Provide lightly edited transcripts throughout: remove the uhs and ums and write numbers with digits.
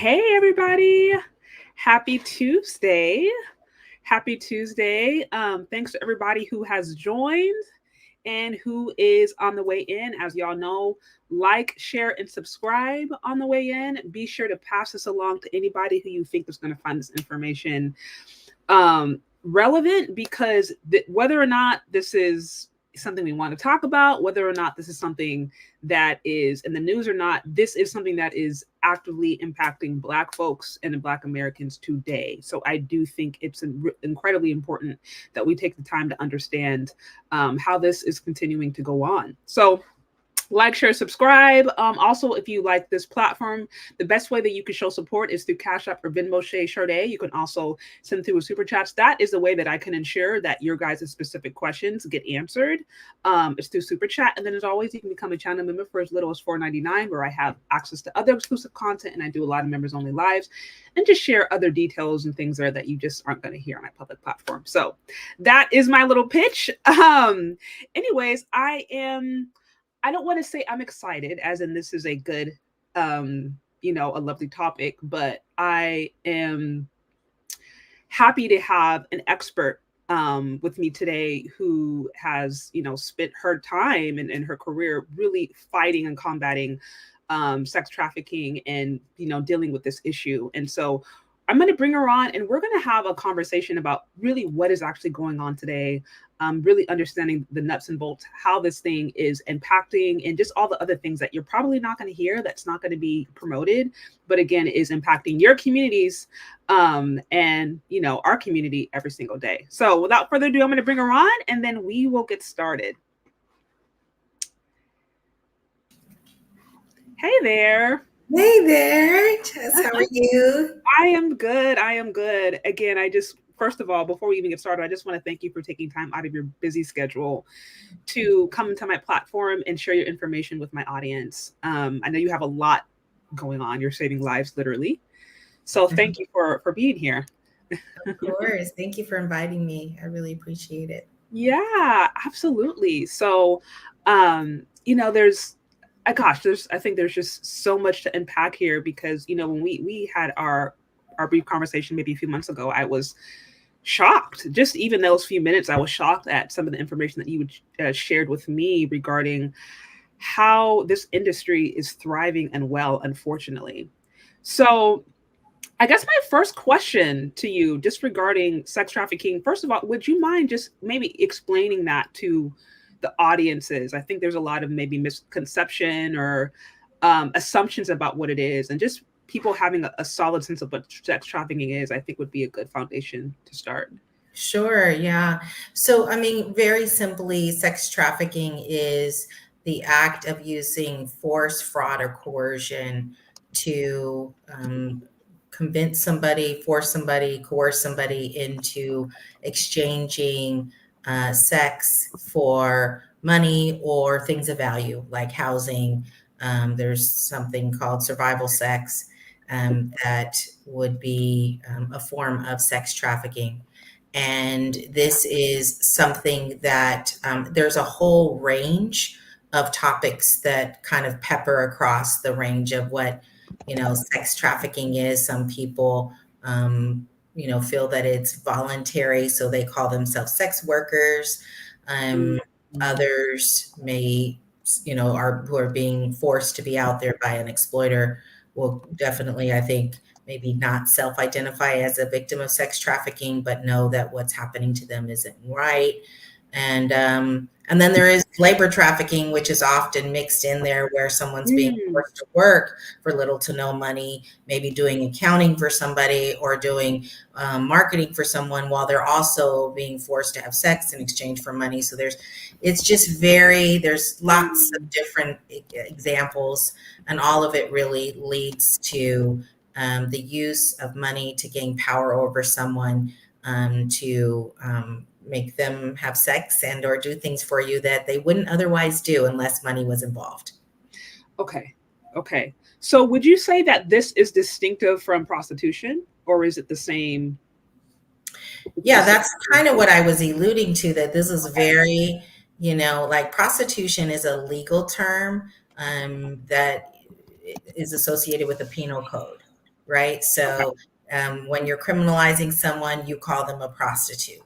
Hey, everybody. Happy Tuesday. Happy Tuesday. Thanks to everybody who has joined and who is on the way in. As y'all know, like, share, and subscribe on the way in. Be sure to pass this along to anybody who you think is going to find this information relevant because whether or not this is something we want to talk about, whether or not this is something that is in the news or not, this is something that is actively impacting Black folks and Black Americans today. So I do think it's incredibly important that we take the time to understand how this is continuing to go on. So like, share, subscribe. Also, if you like this platform, the best way that you can show support is through Cash App or Venmo Sade. You can also send through a super chats. That is the way that I can ensure that your guys' specific questions get answered. It's through super chat. And then as always, you can become a channel member for as little as $4.99, where I have access to other exclusive content, and I do a lot of members only lives and just share other details and things there that you just aren't going to hear on my public platform. So that is my little pitch. Anyways, I don't want to say I'm excited, as in this is a good, a lovely topic, but I am happy to have an expert with me today who has, spent her time and her career really fighting and combating sex trafficking and, dealing with this issue. And so I'm going to bring her on and we're going to have a conversation about really what is actually going on today, really understanding the nuts and bolts, how this thing is impacting, and just all the other things that you're probably not going to hear, that's not going to be promoted, but again, is impacting your communities and, our community every single day. So without further ado, I'm going to bring her on and then we will get started. Hey there. Hey there, Jess, how are you? I am good. Again, first of all, before we even get started, I just want to thank you for taking time out of your busy schedule to come into my platform and share your information with my audience. I know you have a lot going on. You're saving lives, literally. So thank you for being here. Of course. Thank you for inviting me. I really appreciate it. Yeah, absolutely. So, I think there's just so much to unpack here because, when we had our brief conversation maybe a few months ago, I was shocked. Just even those few minutes, I was shocked at some of the information that you shared with me regarding how this industry is thriving and well, unfortunately. So I guess my first question to you, just regarding sex trafficking, first of all, would you mind just maybe explaining that to the audiences? I think there's a lot of maybe misconception or assumptions about what it is, and just people having a solid sense of what sex trafficking is, I think would be a good foundation to start. Sure, yeah. So, very simply, sex trafficking is the act of using force, fraud, or coercion to convince somebody, force somebody, coerce somebody into exchanging sex for money or things of value like housing. There's something called survival sex that would be a form of sex trafficking. And this is something that there's a whole range of topics that kind of pepper across the range of what, sex trafficking is. Some people, feel that it's voluntary, so they call themselves sex workers. Others may, who are being forced to be out there by an exploiter will definitely, I think, maybe not self-identify as a victim of sex trafficking, but know that what's happening to them isn't right. And then there is labor trafficking, which is often mixed in there, where someone's being forced to work for little to no money, maybe doing accounting for somebody or doing marketing for someone while they're also being forced to have sex in exchange for money. So there's lots of different examples, and all of it really leads to the use of money to gain power over someone, to make them have sex and or do things for you that they wouldn't otherwise do unless money was involved. Okay. So would you say that this is distinctive from prostitution, or is it the same? Yeah, that's kind of what I was alluding to, that this is very, like prostitution is a legal term that is associated with the penal code, right? So when you're criminalizing someone, you call them a prostitute.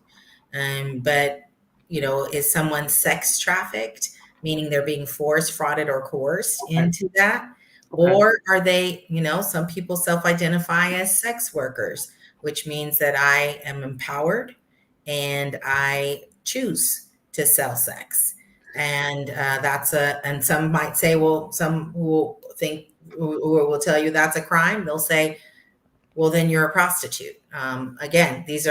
But, is someone sex trafficked, meaning they're being forced, frauded, or coerced into that? Or are they, some people self-identify as sex workers, which means that I am empowered and I choose to sell sex. And and some might say, well, some will think, who will tell you that's a crime. They'll say, well, then you're a prostitute. Again, there's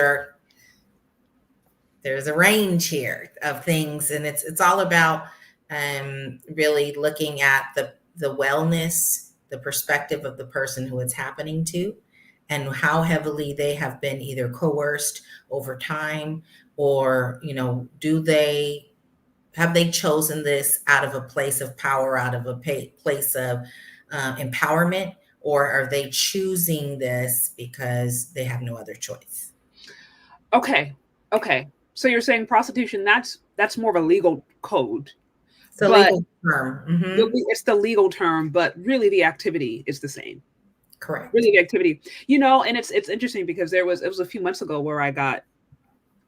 a range here of things, and it's all about really looking at the wellness, the perspective of the person who it's happening to, and how heavily they have been either coerced over time, or have they chosen this out of a place of power, out of a place of empowerment, or are they choosing this because they have no other choice? Okay. So you're saying prostitution, that's more of a legal code. It's a legal term. Mm-hmm. It's the legal term, but really the activity is the same. Correct. Really the activity. And it's interesting because it was a few months ago where I got,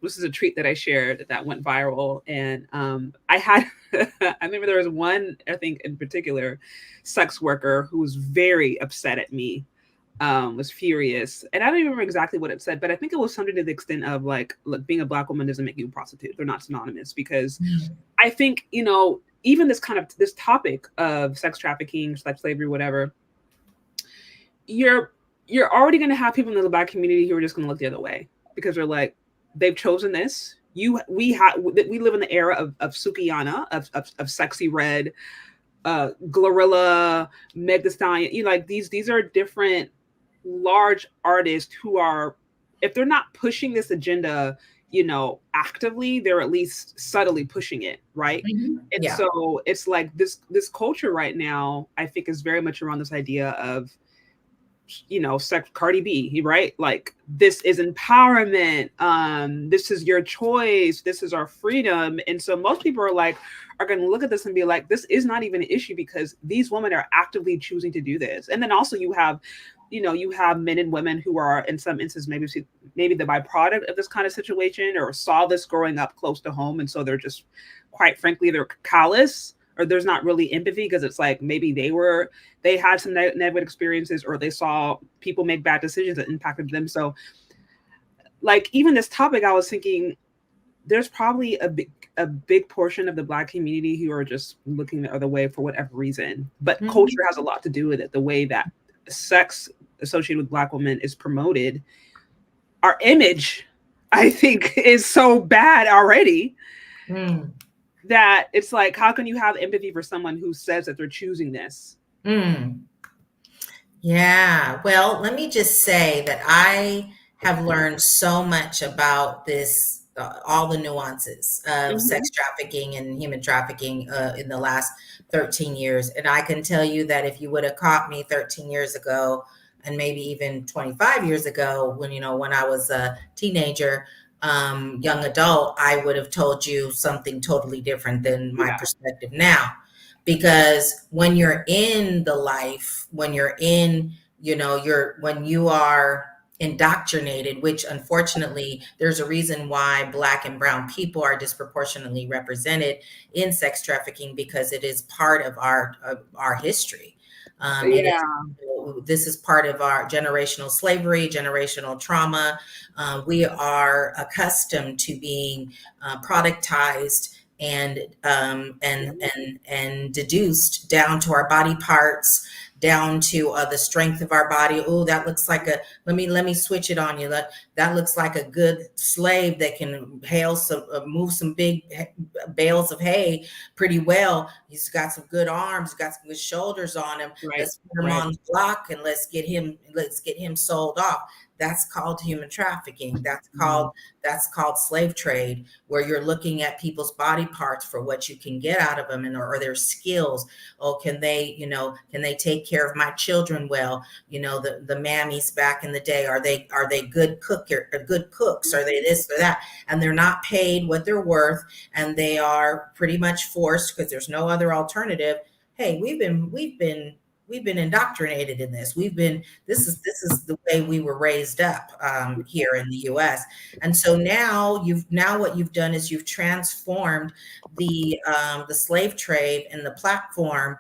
this is a tweet that I shared that went viral, and I had I remember there was one, I think in particular, sex worker who was very upset at me, was furious, and I don't even remember exactly what it said, but I think it was something to the extent of like, look, being a Black woman doesn't make you a prostitute. They're not synonymous, because I think even this topic of sex trafficking, sex slavery, whatever, you're already going to have people in the Black community who are just going to look the other way, because they're like, they've chosen this. We live in the era of Sukiyana, of Sexy Red, Glorilla, Meg Thee Stallion. Like these are different large artists who are, if they're not pushing this agenda, actively, they're at least subtly pushing it, right? Mm-hmm. And so it's like this culture right now, I think, is very much around this idea of, sex, Cardi B, right? Like, this is empowerment. This is your choice. This is our freedom. And so most people are going to look at this and be like, this is not even an issue, because these women are actively choosing to do this. And then also you have men and women who are, in some instances, maybe the byproduct of this kind of situation, or saw this growing up close to home. And so they're just, quite frankly, they're callous, or there's not really empathy, because it's like maybe they had some negative experiences, or they saw people make bad decisions that impacted them. So like, even this topic, I was thinking there's probably a big portion of the Black community who are just looking the other way for whatever reason. But culture has a lot to do with it. The way that sex associated with Black women is promoted, our image, I think, is so bad already. That it's like, how can you have empathy for someone who says that they're choosing this? Yeah. Well, let me just say that I have learned so much about this, all the nuances of sex trafficking and human trafficking in the last 13 years. And I can tell you that if you would have caught me 13 years ago, and maybe even 25 years ago, when I was a teenager, young adult, I would have told you something totally different than my perspective now. Because when you're in the life, when you're in, when you are indoctrinated, which unfortunately, there's a reason why Black and brown people are disproportionately represented in sex trafficking, because it is part of our history. This is part of our generational slavery, generational trauma. We are accustomed to being productized and deduced down to our body parts, down to the strength of our body. Oh, that looks like let me switch it on you. That looks like a good slave that can move some big bales of hay pretty well. He's got some good arms, got some good shoulders on him. Right. Let's put him on the block and let's get him sold off. That's called human trafficking. That's called slave trade, where you're looking at people's body parts for what you can get out of them, or their skills. Oh, can they take care of my children well? The mammies back in the day, are they good cooks? Are they this or that? And they're not paid what they're worth, and they are pretty much forced, because there's no other alternative. Hey, we've been indoctrinated in this. This is the way we were raised up here in the U.S. And so now what you've done is you've transformed the slave trade and the platform,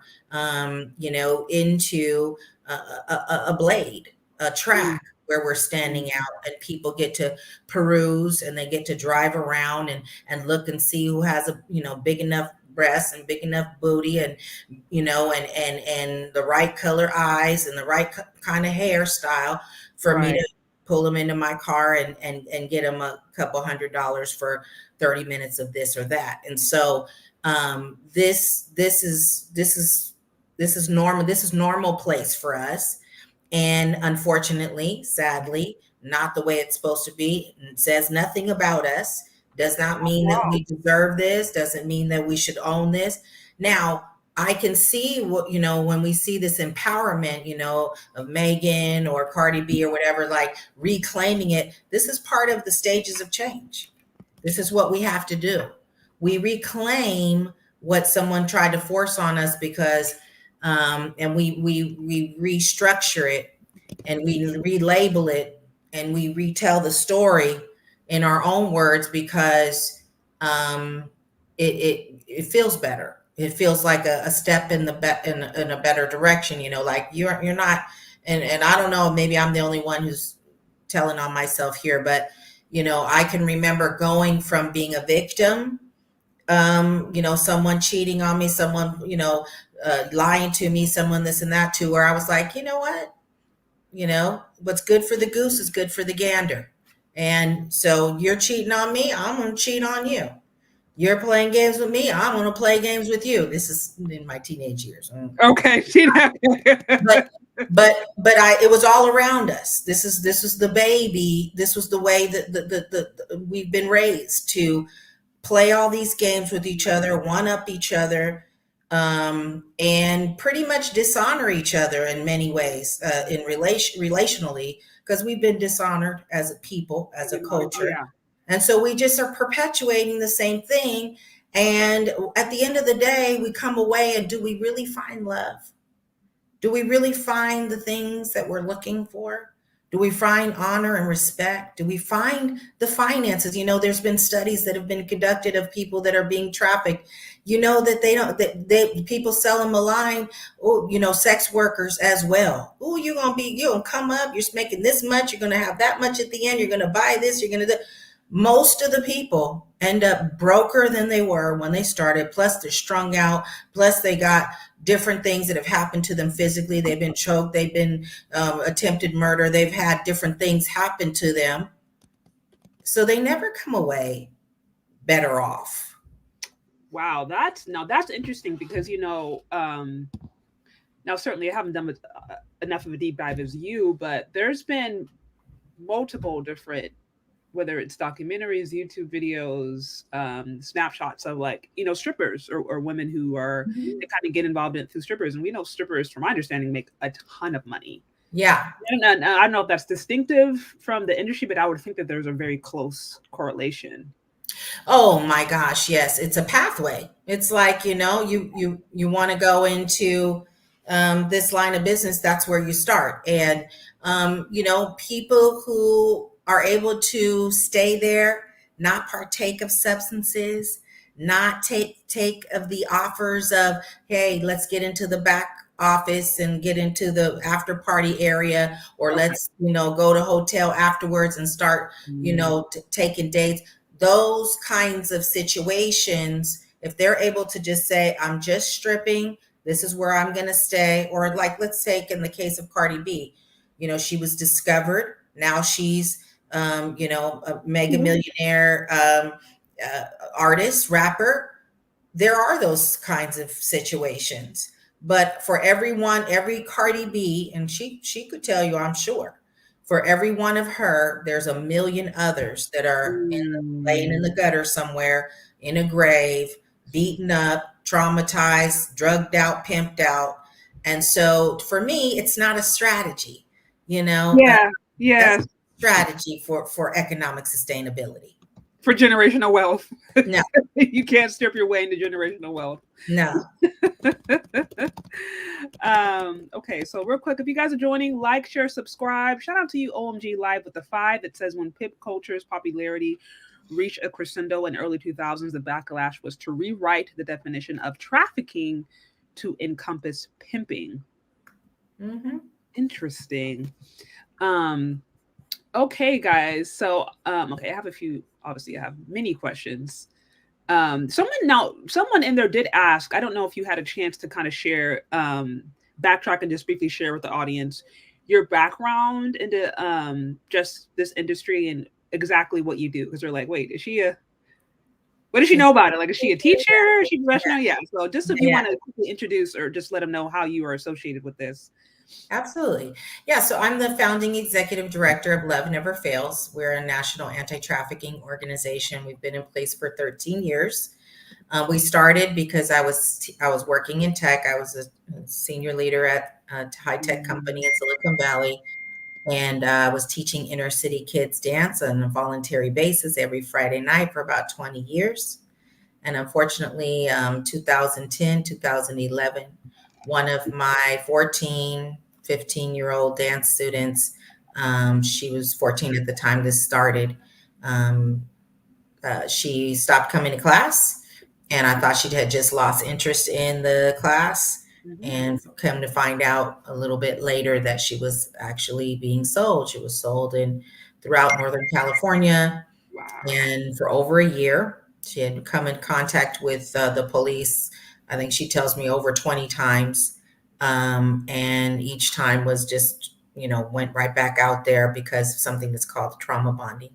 into a blade, a track, where we're standing out, and people get to peruse, and they get to drive around and look and see who has a, you know, big enough breasts and big enough booty, and, you know, and the right color eyes and the right kind of hairstyle for me to pull them into my car and get them a couple $100 for 30 minutes of this or that. And so this is normal. This is normal place for us. And unfortunately, sadly, not the way it's supposed to be. It says nothing about us. Does not mean that we deserve this. Doesn't mean that we should own this. Now, I can see what, you know, when we see this empowerment, you know, of Megan or Cardi B or whatever, like reclaiming it. This is part of the stages of change. This is what we have to do. We reclaim what someone tried to force on us, because and we restructure it, and we relabel it, and we retell the story in our own words, because it feels better. It feels like a step in a better direction. You know, like you're not, and I don't know, maybe I'm the only one who's telling on myself here, but you know, I can remember going from being a victim, you know, someone cheating on me, someone, you know, lying to me, someone this and that, to where I was like, you know what? You know, what's good for the goose is good for the gander. And so you're cheating on me, I'm going to cheat on you. You're playing games with me, I'm going to play games with you. This is in my teenage years. Okay. but it was all around us. This is the baby. This was the way that we've been raised to play all these games with each other, one up each other, and pretty much dishonor each other in many ways, relationally, because we've been dishonored as a people, as a culture. Yeah. And so we just are perpetuating the same thing. And at the end of the day, we come away, and do we really find love? Do we really find the things that we're looking for? Do we find honor and respect? Do we find the finances? You know, there's been studies that have been conducted of people that are being trafficked. You know, that people sell them a line, oh, you know, sex workers as well. Oh, you're gonna come up, you're making this much, you're gonna have that much at the end, you're gonna buy this, you're gonna do. Most of the people end up broker than they were when they started. Plus they're strung out. Plus they got different things that have happened to them physically. They've been choked. They've been attempted murder. They've had different things happen to them. So they never come away better off. Wow, that's interesting, because, you know, now certainly I haven't done enough of a deep dive as you, but there's been multiple different, whether it's documentaries, YouTube videos, snapshots of, like, you know, strippers or women who are, they kind of get involved in through strippers. And we know strippers, from my understanding, make a ton of money. Yeah. And I don't know if that's distinctive from the industry, but I would think that there's a very close correlation. Oh my gosh, yes. It's a pathway. It's like, you know, you want to go into this line of business, that's where you start. And, you know, people who are able to stay there, not partake of substances, not take of the offers of, hey, let's get into the back office and get into the after party area, or let's, you know, go to hotel afterwards and start, you know, taking dates. Those kinds of situations, if they're able to just say, I'm just stripping, this is where I'm going to stay. Or like, let's take in the case of Cardi B, you know, she was discovered. Now she's, you know, a mega millionaire artist, rapper. There are those kinds of situations. But for everyone, every Cardi B, and she could tell you, I'm sure, for every one of her, there's a million others that are laying in the gutter somewhere, in a grave, beaten up, traumatized, drugged out, pimped out. And so for me, it's not a strategy, you know? Yeah. Strategy for economic sustainability. For generational wealth. No. You can't strip your way into generational wealth. No. Okay, so real quick, if you guys are joining, like, share, subscribe. Shout out to you, OMG Live with the 5. It says, when pimp culture's popularity reached a crescendo in early 2000s, the backlash was to rewrite the definition of trafficking to encompass pimping. Interesting. Okay, guys. So, okay, I have a few. Obviously, I have many questions. Someone in there did ask. I don't know if you had a chance to kind of share, backtrack and just briefly share with the audience your background into just this industry and exactly what you do. Because they're like, wait, is she a what does she know about it? Like, is she a teacher? Is she professional? Yeah. So, just if you Yeah. want to quickly introduce or just let them know how you are associated with this. Absolutely. Yeah, so I'm the founding executive director of Love Never Fails. We're a national anti-trafficking organization. We've been in place for 13 years. We started because I was working in tech. I was a senior leader at a high tech company in Silicon Valley, and was teaching inner city kids dance on a voluntary basis every Friday night for about 20 years. And unfortunately, 2010, 2011, one of my 14, 15-year-old dance students, she was 14 at the time this started, um, she stopped coming to class, and I thought she had just lost interest in the class, Mhm. and come to find out a little bit later that she was actually being sold. She was sold in throughout Northern California, Wow. and for over a year. She had come in contact with the police. I think she tells me over 20 times. And each time was just, went right back out there because of something that's called trauma bonding.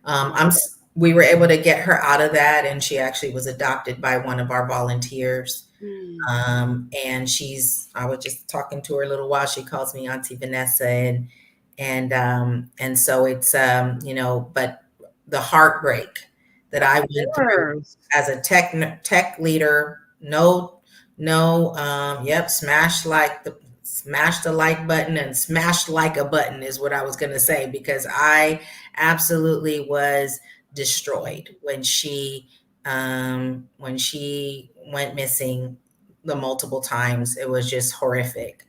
Wow. We were able to get her out of that, and she actually was adopted by one of our volunteers. Mm. And I was just talking to her a little while. She calls me Auntie Vanessa, and so it's, but the heartbreak that Of I went through course. as a tech leader, no, yep, smash the like button and smash like a button is what I was going to say, because I absolutely was destroyed when she went missing the multiple times. It was just horrific.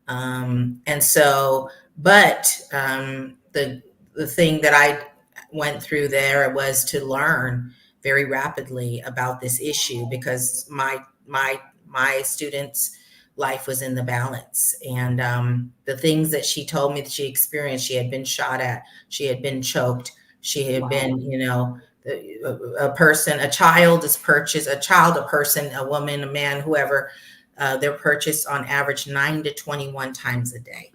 And so, but the thing that I went through there was to learn very rapidly about this issue, because my students' life was in the balance, and the things that she told me that she experienced, she had been shot at, she had been choked, she had Wow. been, a person, a child is purchased, a child, a person, a woman, a man, whoever, they're purchased on average 9 to 21 times a day.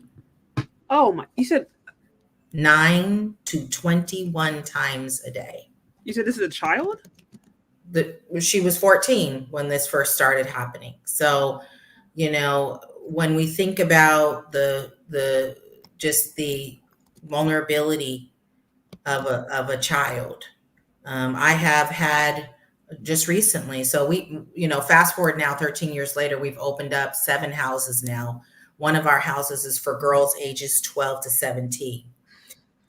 Oh my! 9 to 21 times a day. You said this is a child? She was 14 when this first started happening. So, when we think about the just the vulnerability of a child, I have had just recently. So fast forward now, 13 years later, we've opened up 7 houses now. One of our houses is for girls ages 12 to 17.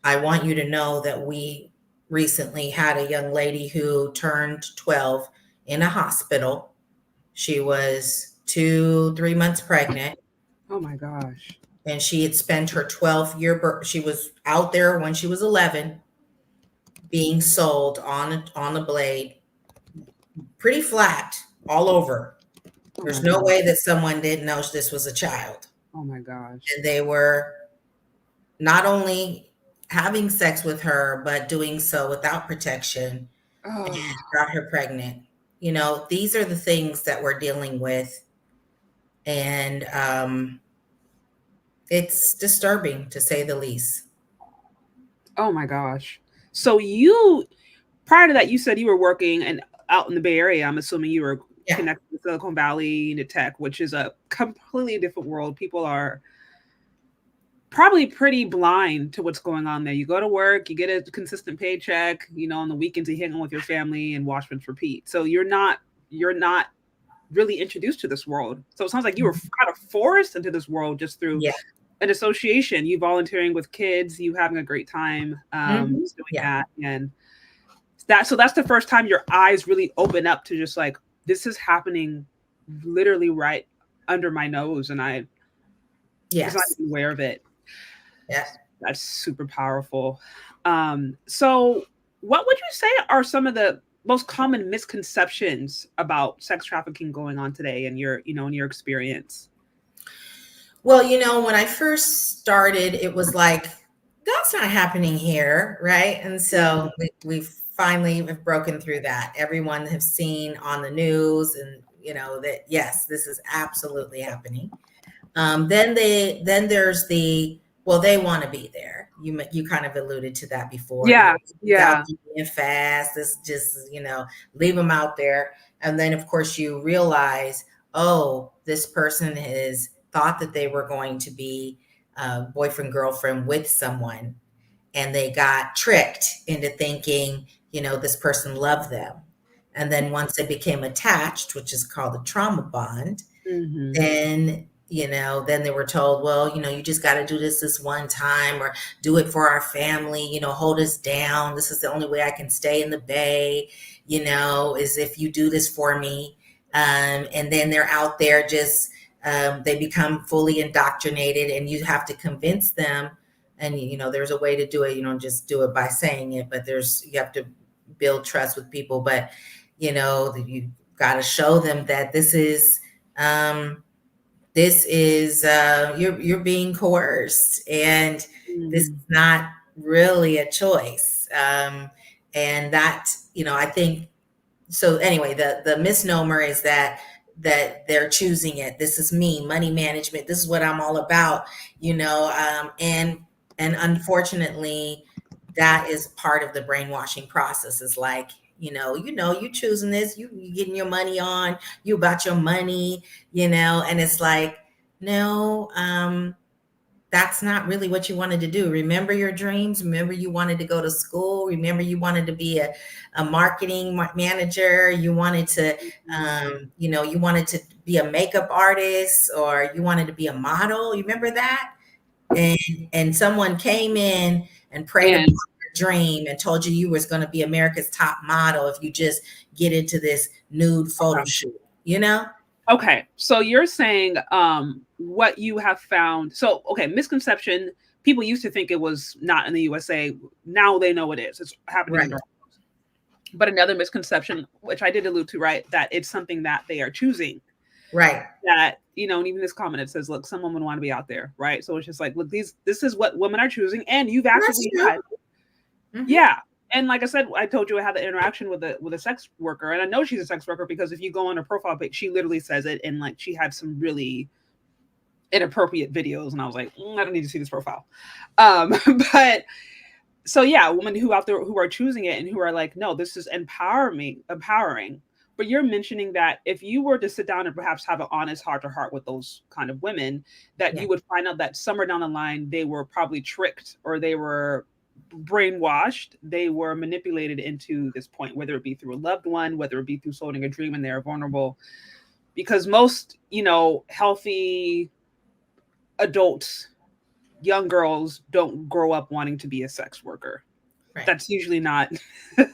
I want you to know that we recently had a young lady who turned 12 in a hospital. She was 3 months pregnant, Oh my gosh. and she had spent her 12th year birth. She was out there when she was 11, being sold on a blade, pretty flat all over. Oh my There's no gosh. way that someone didn't know this was a child. Oh my gosh. And they were not only having sex with her, but doing so without protection, and Oh, got her pregnant. These are the things that we're dealing with. And it's disturbing, to say the least. oh my gosh. So you prior to that, you said you were working and out in the Bay Area. I'm assuming you were Yeah. connected to Silicon Valley into tech, which is a completely different world. People are probably pretty blind to what's going on there. You go to work, you get a consistent paycheck, on the weekends you hang out with your family and watch rinse repeat. So you're not really introduced to this world. So it sounds like you were kind of forced into this world just through Yeah. an association, you volunteering with kids, you having a great time Mhm. doing Yeah. that. And that's the first time your eyes really open up to just like, this is happening literally right under my nose. And I was not Yes. even aware of it. Yeah. That's super powerful. So what would you say are some of the most common misconceptions about sex trafficking going on today in your experience? Well, when I first started, it was like that's not happening here, right? And so we finally have broken through that. Everyone has seen on the news, and that yes, this is absolutely happening. Then there's the, well, they want to be there. You kind of alluded to that before. Yeah, It's out yeah. being fast. This just leave them out there, and then of course you realize, oh, this person has thought that they were going to be boyfriend girlfriend with someone, and they got tricked into thinking this person loved them, and then once they became attached, which is called a trauma bond, Mm-hmm. then they were told, well, you just got to do this one time, or do it for our family, hold us down. This is the only way I can stay in the Bay, is if you do this for me. And then they're out there just, they become fully indoctrinated, and you have to convince them. And, there's a way to do it. You don't just do it by saying it, but you have to build trust with people. But, you got to show them that this is, you're being coerced, and this is not really a choice. And that, I think, so anyway, the misnomer is that they're choosing it. This is me, money management. This is what I'm all about, and unfortunately, that is part of the brainwashing process. Is like, you choosing this, you getting your money on, you about your money, and it's like, no, that's not really what you wanted to do. Remember your dreams. Remember you wanted to go to school. Remember you wanted to be a marketing manager. You wanted to, you wanted to be a makeup artist, or you wanted to be a model. You remember that? And someone came in and preyed upon your dream and told you was going to be America's top model if you just get into this nude photo shoot, Okay, so you're saying what you have found. So, okay, misconception. People used to think it was not in the USA. Now they know it is. It's happening. Right. But another misconception, which I did allude to, right, that it's something that they are choosing. Right. That, and even this comment, it says, look, some women want to be out there, right? So it's just like, look, this is what women are choosing, and you've actually had, yeah. And like I said, I told you I had the interaction with a sex worker, and I know she's a sex worker because if you go on her profile page, she literally says it, and like she had some really inappropriate videos, and I was like, I don't need to see this profile. But so yeah, women who out there who are choosing it and who are like, no, this is empowering. But you're mentioning that if you were to sit down and perhaps have an honest heart to heart with those kind of women, that you would find out that somewhere down the line they were probably tricked, or they were brainwashed, they were manipulated into this point, whether it be through a loved one, whether it be through solding a dream, and they're vulnerable. Because most, healthy adults, young girls, don't grow up wanting to be a sex worker. Right. That's usually not,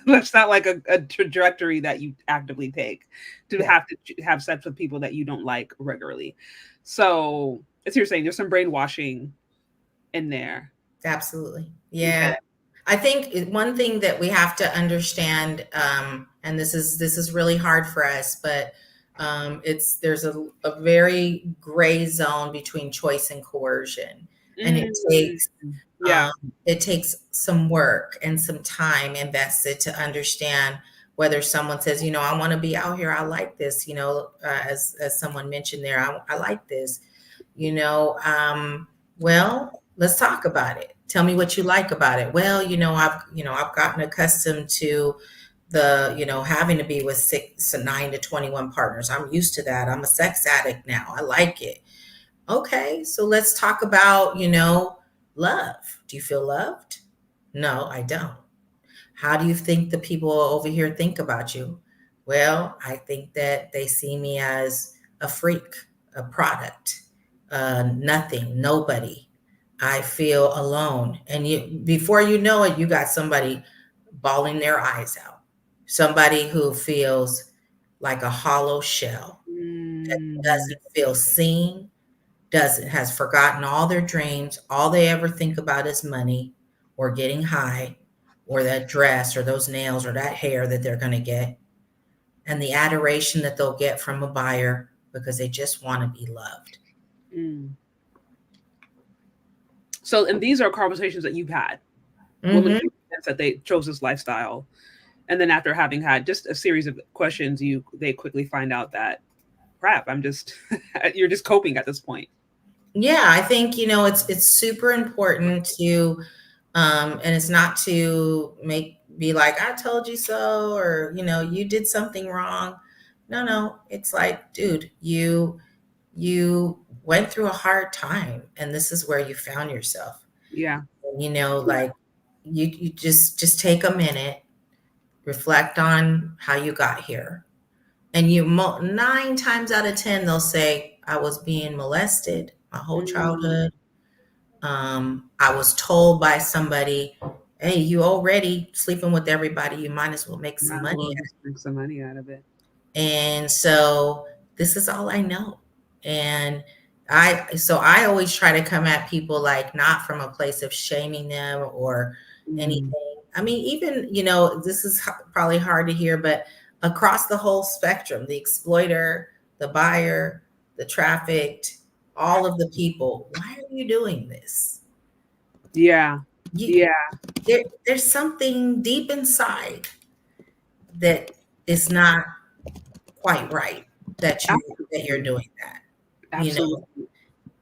that's not like a trajectory that you actively take to have to have sex with people that you don't like regularly. So as you're saying, there's some brainwashing in there. Absolutely. Yeah. Okay. I think one thing that we have to understand, and this is really hard for us, but there's a very gray zone between choice and coercion. And it takes some work and some time invested to understand whether someone says, I want to be out here, I like this, as someone mentioned there, I like this, well, let's talk about it. Tell me what you like about it. Well, I've gotten accustomed to the, having to be with 9 to 21 partners. I'm used to that. I'm a sex addict now. I like it. Okay, so let's talk about, love. Do you feel loved? No, I don't. How do you think the people over here think about you? Well, I think that they see me as a freak, a product, nothing, nobody. I feel alone. And before you know it, you got somebody bawling their eyes out. Somebody who feels like a hollow shell, that doesn't feel seen, has forgotten all their dreams. All they ever think about is money, or getting high, or that dress, or those nails, or that hair that they're going to get, and the adoration that they'll get from a buyer because they just want to be loved. So, and these are conversations that you've had. Women that they chose this lifestyle, and then after having had just a series of questions, they quickly find out that crap. I'm just you're just coping at this point. Yeah, I think, it's super important to, and it's not to be like, I told you so, or, you did something wrong. No, it's like, dude, you went through a hard time and this is where you found yourself. Yeah. Like you just take a minute, reflect on how you got here. And 9 times out of 10, they'll say, I was being molested my whole childhood. I was told by somebody, hey, you already sleeping with everybody. You might as well make some money. Just make some money out of it. And so this is all I know. And I always try to come at people like not from a place of shaming them or anything. I mean, even, this is probably hard to hear, but across the whole spectrum, the exploiter, the buyer, the trafficked, all of the people, why are you doing this? Yeah. There's something deep inside that is not quite right that you're doing that. Absolutely.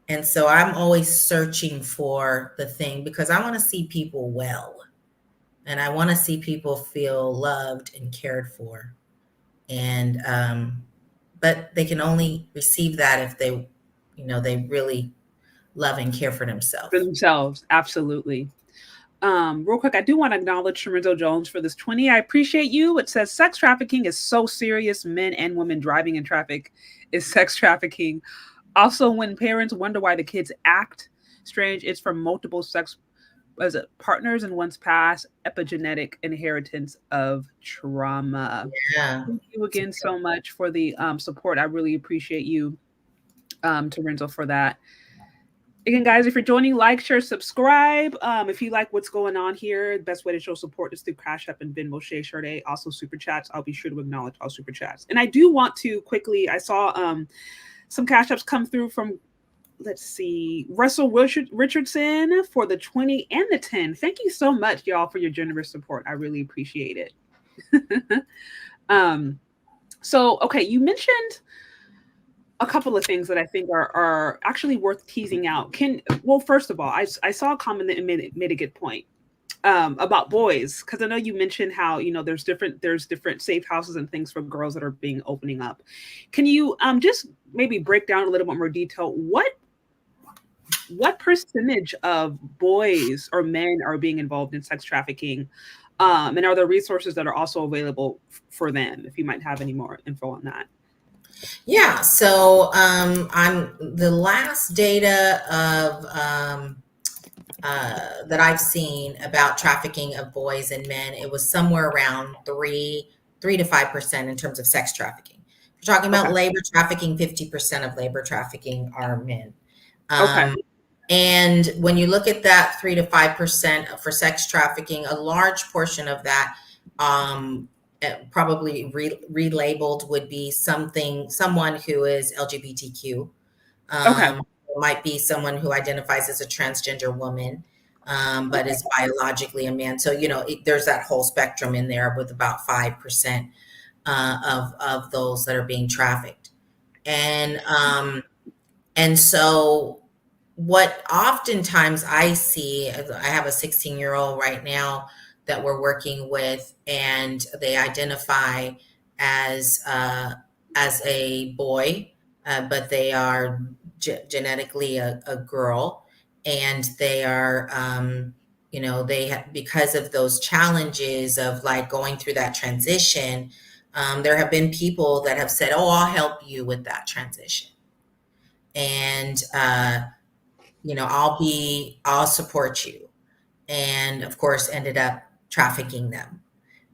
And so I'm always searching for the thing because I want to see people well. And I want to see people feel loved and cared for. And but they can only receive that if they really love and care for themselves. Absolutely. Real quick, I do want to acknowledge Lorenzo Jones for this 20. I appreciate you. It says sex trafficking is so serious. Men and women driving in traffic is sex trafficking. Also, when parents wonder why the kids act strange, it's from multiple sex partners in one's past, epigenetic inheritance of trauma. Yeah. Thank you again so much for the support. I really appreciate you, Lorenzo, for that. Again, guys, if you're joining, like, share, subscribe. If you like what's going on here, the best way to show support is through Cash App and Venmo, Shay Sade. Also, super chats. I'll be sure to acknowledge all super chats. And I do want to quickly, I saw some Cash Apps come through from, let's see, Russell Richardson for the 20 and the 10. Thank you so much, y'all, for your generous support. I really appreciate it. So, okay, you mentioned a couple of things that I think are actually worth teasing out. First of all, I saw a comment that made a good point about boys, because I know you mentioned how there's different safe houses and things for girls that are opening up. Can you just maybe break down a little bit more detail what percentage of boys or men are being involved in sex trafficking, and are there resources that are also available for them? If you might have any more info on that. Yeah, so I'm the last data of that I've seen about trafficking of boys and men, it was somewhere around 3 to 5% in terms of sex trafficking. If you're talking about labor trafficking, 50% of labor trafficking are men. And when you look at that 3 to 5% for sex trafficking, a large portion of that probably relabeled would be someone who is LGBTQ. Might be someone who identifies as a transgender woman, but is biologically a man. So, there's that whole spectrum in there with about 5% of those that are being trafficked. And so what oftentimes I see, I have a 16-year-old right now that we're working with, and they identify as a boy, but they are genetically a girl, and they are, because of those challenges of like going through that transition, there have been people that have said, "Oh, I'll help you with that transition," and I'll support you, and of course ended up trafficking them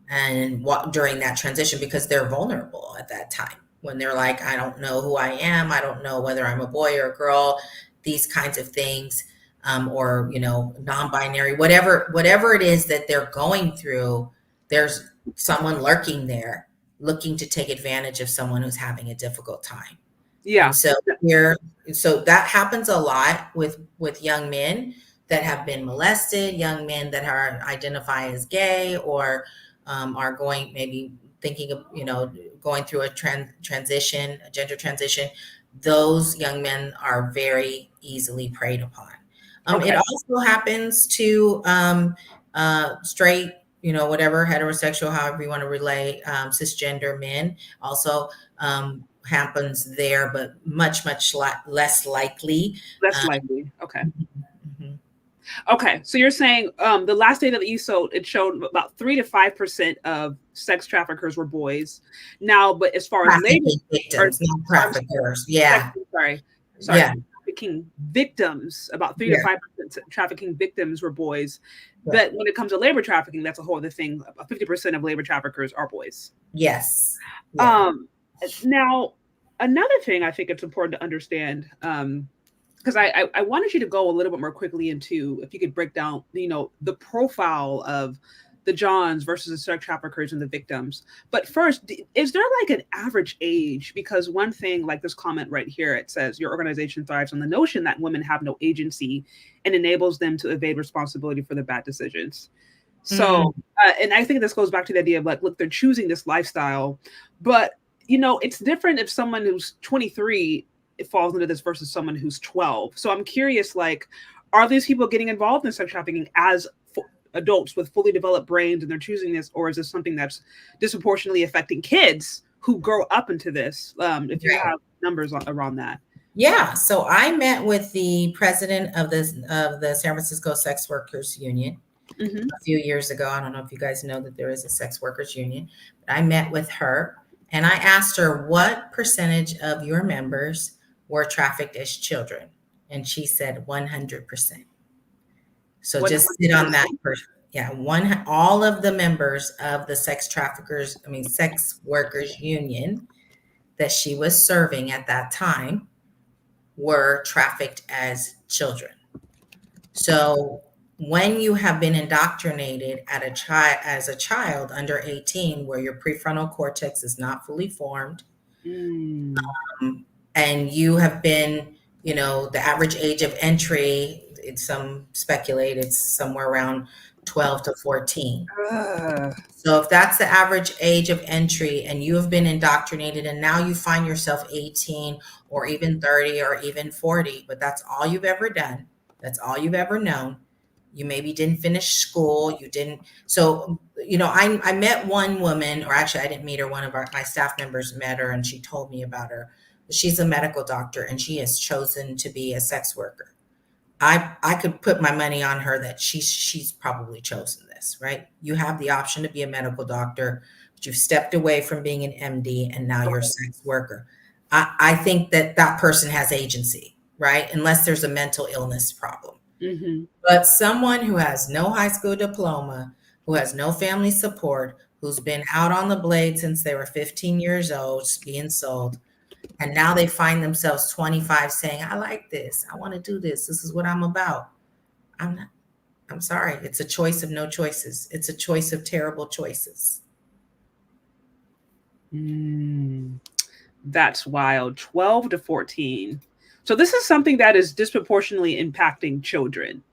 and during that transition, because they're vulnerable at that time when they're like, I don't know who I am, I don't know whether I'm a boy or a girl, these kinds of things, or non-binary, whatever it is that they're going through, there's someone lurking there looking to take advantage of someone who's having a difficult time. Yeah. And so that happens a lot with young men. that have been molested, young men that are identify as gay, or are going, maybe thinking of, going through a transition, a gender transition. Those young men are very easily preyed upon. Okay. It also happens to straight, whatever, heterosexual, however you want to relate, cisgender men also happens there, but much less likely. Less likely. Okay. Mhm. Okay. So you're saying the last data that you showed, it showed about 3 to 5% of sex traffickers were boys. Now, but as far as labor victims, not traffickers. Yeah. Sorry. Yeah. Trafficking victims, about 3 to 5% trafficking victims were boys. Right. But when it comes to labor trafficking, that's a whole other thing. 50% of labor traffickers are boys. Yes. Yeah. Now, another thing I think it's important to understand, because I wanted you to go a little bit more quickly into, if you could break down, the profile of the JONS versus the sex traffickers and the victims. But first, is there like an average age? Because one thing, like this comment right here, it says your organization thrives on the notion that women have no agency and enables them to evade responsibility for their bad decisions. So, and I think this goes back to the idea of like, look, they're choosing this lifestyle, but it's different if someone who's 23 it falls into this versus someone who's 12. So I'm curious, like, are these people getting involved in sex trafficking as adults with fully developed brains and they're choosing this, or is this something that's disproportionately affecting kids who grow up into this? If you have numbers around that. Yeah. So I met with the president of the San Francisco Sex Workers Union a few years ago. I don't know if you guys know that there is a sex workers union. But I met with her and I asked her, what percentage of your members were trafficked as children? And she said 100%. So 100%. Just sit on that person. Yeah, all of the members of the sex workers union that she was serving at that time were trafficked as children. So when you have been indoctrinated as a child under 18, where your prefrontal cortex is not fully formed, and you have been, the average age of entry, some speculate it's somewhere around 12 to 14. So if that's the average age of entry and you have been indoctrinated and now you find yourself 18 or even 30 or even 40, but that's all you've ever done, that's all you've ever known, you maybe didn't finish school, you didn't. So, I met one woman, or actually I didn't meet her, one of my staff members met her and she told me about her. She's a medical doctor and she has chosen to be a sex worker. I could put my money on her that she's probably chosen this, right? You have the option to be a medical doctor, but you've stepped away from being an MD and now you're a sex worker. I think that person has agency, right? Unless there's a mental illness problem. But someone who has no high school diploma, who has no family support, who's been out on the blade since they were 15 years old, being sold, and now they find themselves 25 saying, I like this. I want to do this. This is what I'm about. I'm sorry. It's a choice of no choices. It's a choice of terrible choices. That's wild. 12 to 14. So this is something that is disproportionately impacting children.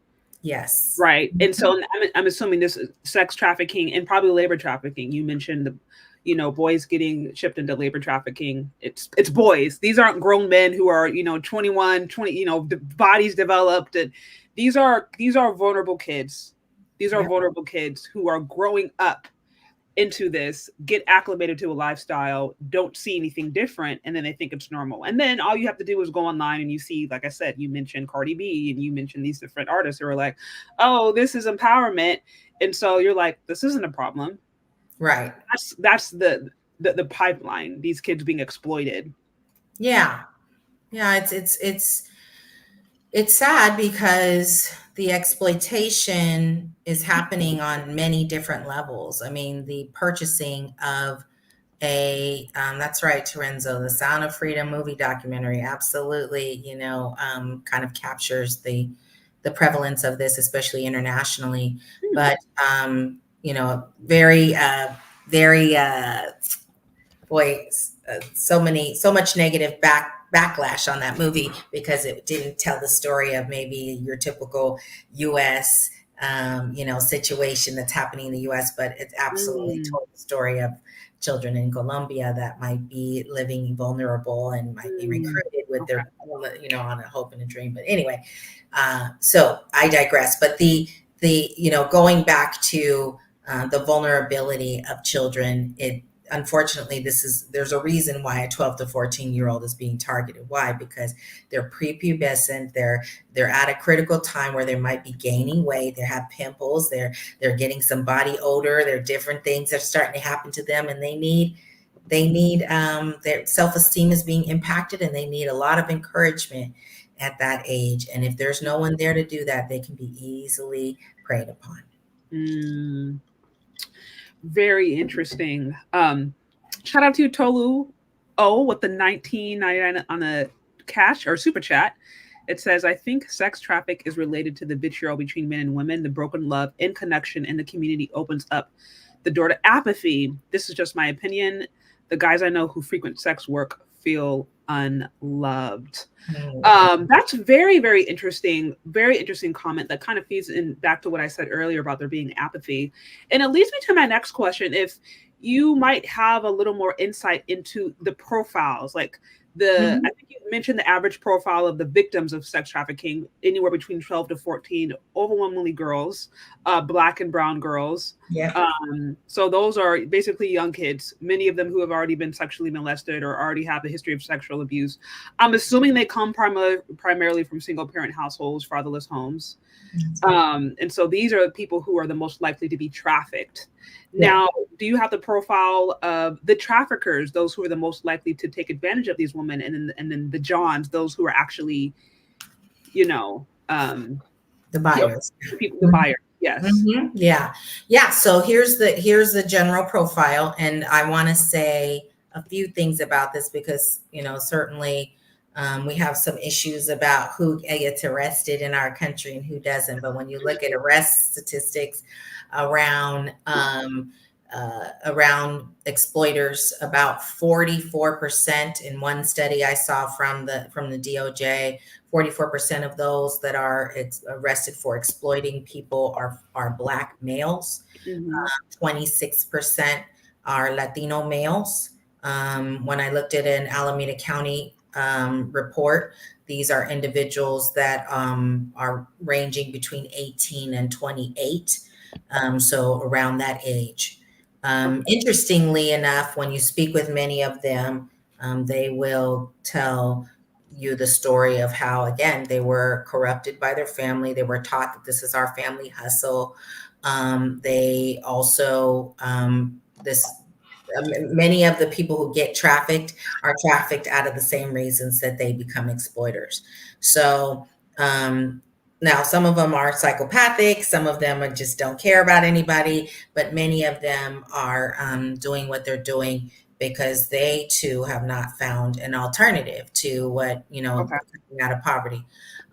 Yes. Right. And so I'm assuming this is sex trafficking and probably labor trafficking. You mentioned boys getting shipped into labor trafficking. It's boys. These aren't grown men who are, 21, 20, bodies developed. And these are vulnerable kids. These are vulnerable kids who are growing up into this, get acclimated to a lifestyle, don't see anything different, and then they think it's normal. And then all you have to do is go online and you see, like I said, you mentioned Cardi B and you mentioned these different artists who are like, oh, this is empowerment. And so you're like, this isn't a problem. Right. That's the pipeline, these kids being exploited. Yeah. Yeah, it's sad because the exploitation is happening on many different levels. I mean, the purchasing of that's right, Terenzo, the Sound of Freedom movie documentary absolutely, kind of captures the prevalence of this, especially internationally. But, very, very, so much negative backlash on that movie because it didn't tell the story of maybe your typical U.S. Situation that's happening in the U.S., but it absolutely told the story of children in Colombia that might be living vulnerable and might be recruited with their, on a hope and a dream. But anyway, so I digress. But the going back to the vulnerability of children, unfortunately, there's a reason why a 12 to 14-year-old is being targeted. Why? Because they're prepubescent. They're at a critical time where they might be gaining weight. They have pimples. They're getting some body odor. There are different things that are starting to happen to them, and they need their self-esteem is being impacted, and they need a lot of encouragement at that age. And if there's no one there to do that, they can be easily preyed upon. Very interesting. Shout out to Tolu O with the $19.99 on a cash or super chat. It says, I think sex traffic is related to the vitriol between men and women. The broken love and connection in the community opens up the door to apathy. This is just my opinion. The guys I know who frequent sex work feel unloved. That's very, very interesting. Very interesting comment that kind of feeds in back to what I said earlier about there being apathy. And it leads me to my next question. If you might have a little more insight into the profiles, like I think you mentioned the average profile of the victims of sex trafficking, anywhere between 12 to 14, overwhelmingly girls, Black and brown girls. Yeah. So those are basically young kids, many of them who have already been sexually molested or already have a history of sexual abuse. I'm assuming they come primarily from single parent households, fatherless homes. And so these are the people who are the most likely to be trafficked. Now, do you have the profile of the traffickers, those who are the most likely to take advantage of these women, and then the JONS, those who are actually, the buyers, the buyers? Yes. Yeah. So here's the general profile, and I want to say a few things about this because certainly we have some issues about who gets arrested in our country and who doesn't. But when you look at arrest statistics around exploiters, about 44% in one study I saw from the DOJ, 44% of those that are arrested for exploiting people are Black males. 26% are Latino males. When I looked at an Alameda County report, these are individuals that are ranging between 18 and 28, so around that age. Interestingly enough, when you speak with many of them, they will tell you the story of how, again, they were corrupted by their family. They were taught that this is our family hustle. They also, many of the people who get trafficked are trafficked out of the same reasons that they become exploiters. So now some of them are psychopathic, some of them just don't care about anybody, but many of them are doing what they're doing because they too have not found an alternative to what, coming out of poverty.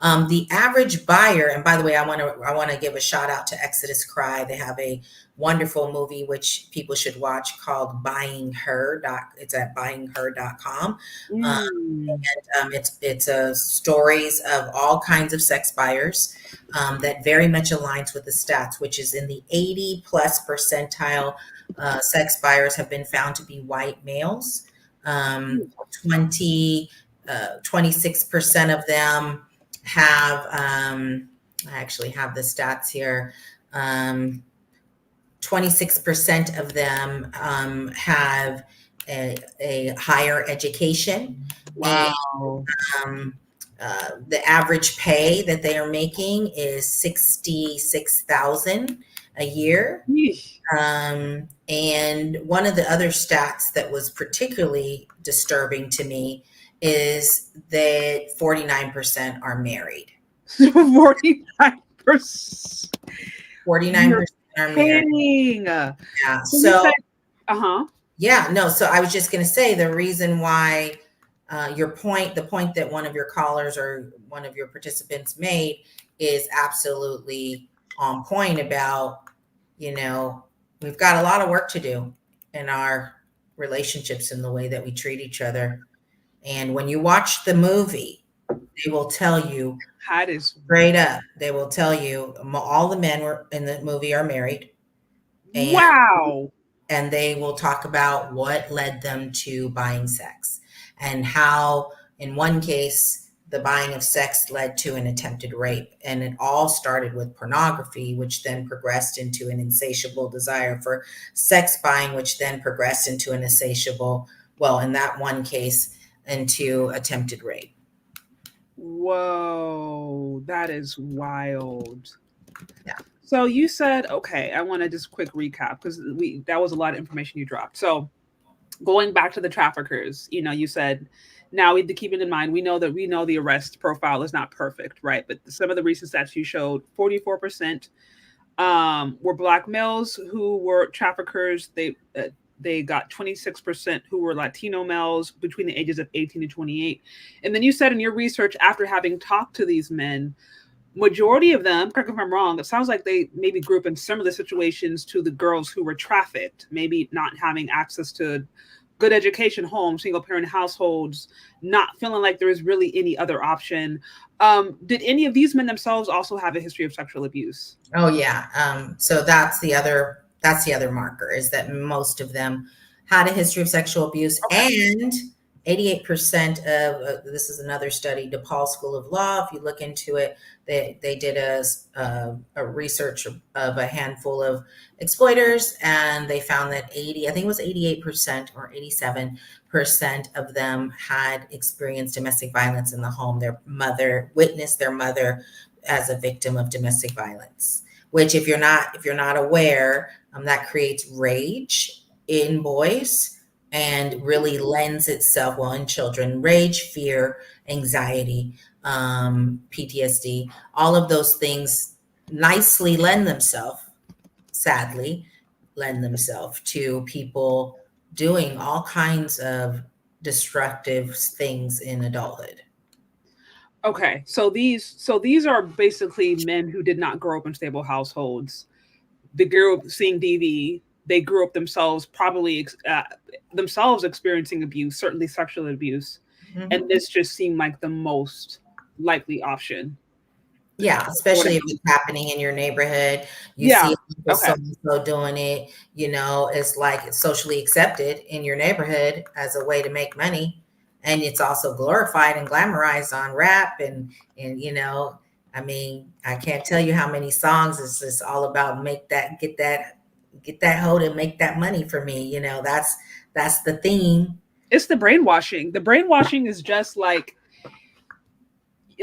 The average buyer, and by the way, I want to give a shout out to Exodus Cry. They have a wonderful movie which people should watch called Buying Her. It's at buyingher.com. It's stories of all kinds of sex buyers that very much aligns with the stats, which is in the 80 plus percentile. Sex buyers have been found to be white males. 26% of them have, I actually have the stats here. 26% of them have a higher education. Wow. And, the average pay that they are making is $66,000 a year. And one of the other stats that was particularly disturbing to me is that 49% are married. 49%. 49% are married. Yeah. So, yeah, no. So I was just going to say the reason why the point that one of your callers or one of your participants made is absolutely on point about, we've got a lot of work to do in our relationships and the way that we treat each other. And when you watch the movie, they will tell you That is straight up, they will tell you all the men were in the movie are married, wow. and they will talk about what led them to buying sex and how, in one case, the buying of sex led to an attempted rape. And it all started with pornography, which then progressed into an insatiable desire for sex buying, which then progressed into an insatiable, well, in that one case, into attempted rape. Whoa, that is wild. Yeah. So you said, okay, I want to just quick recap because that was a lot of information you dropped. So going back to the traffickers, you said now we have to keep it in mind. We know the arrest profile is not perfect, right? But some of the recent stats you showed, 44% were Black males who were traffickers. They got 26% who were Latino males between the ages of 18 and 28. And then you said in your research, after having talked to these men, majority of them, correct me if I'm wrong, it sounds like they maybe grew up in similar situations to the girls who were trafficked, maybe not having access to good education, homes, single parent households, not feeling like there is really any other option. Did any of these men themselves also have a history of sexual abuse? Oh yeah. So that's the other marker, is that most of them had a history of sexual abuse. Okay. And 88% of this is another study, DePaul School of Law. If you look into it, they did a research of a handful of exploiters, and they found that I think it was 88% or 87% of them had experienced domestic violence in the home. Their mother witnessed their mother as a victim of domestic violence, which if you're not aware, that creates rage in boys and really lends itself, well, in children, rage, fear, anxiety, PTSD, all of those things nicely sadly lend themselves to people doing all kinds of destructive things in adulthood. Okay, so these are basically men who did not grow up in stable households. They grew up seeing DV. They grew up themselves, probably themselves experiencing abuse, certainly sexual abuse, and this just seemed like the most likely option. Yeah, especially if it's happening in your neighborhood. You Yeah. see people Okay. so doing it, it's like it's socially accepted in your neighborhood as a way to make money. And it's also glorified and glamorized on rap and I mean, I can't tell you how many songs it's just all about get that hoe to make that money for me. That's the theme. It's the brainwashing. The brainwashing is just like,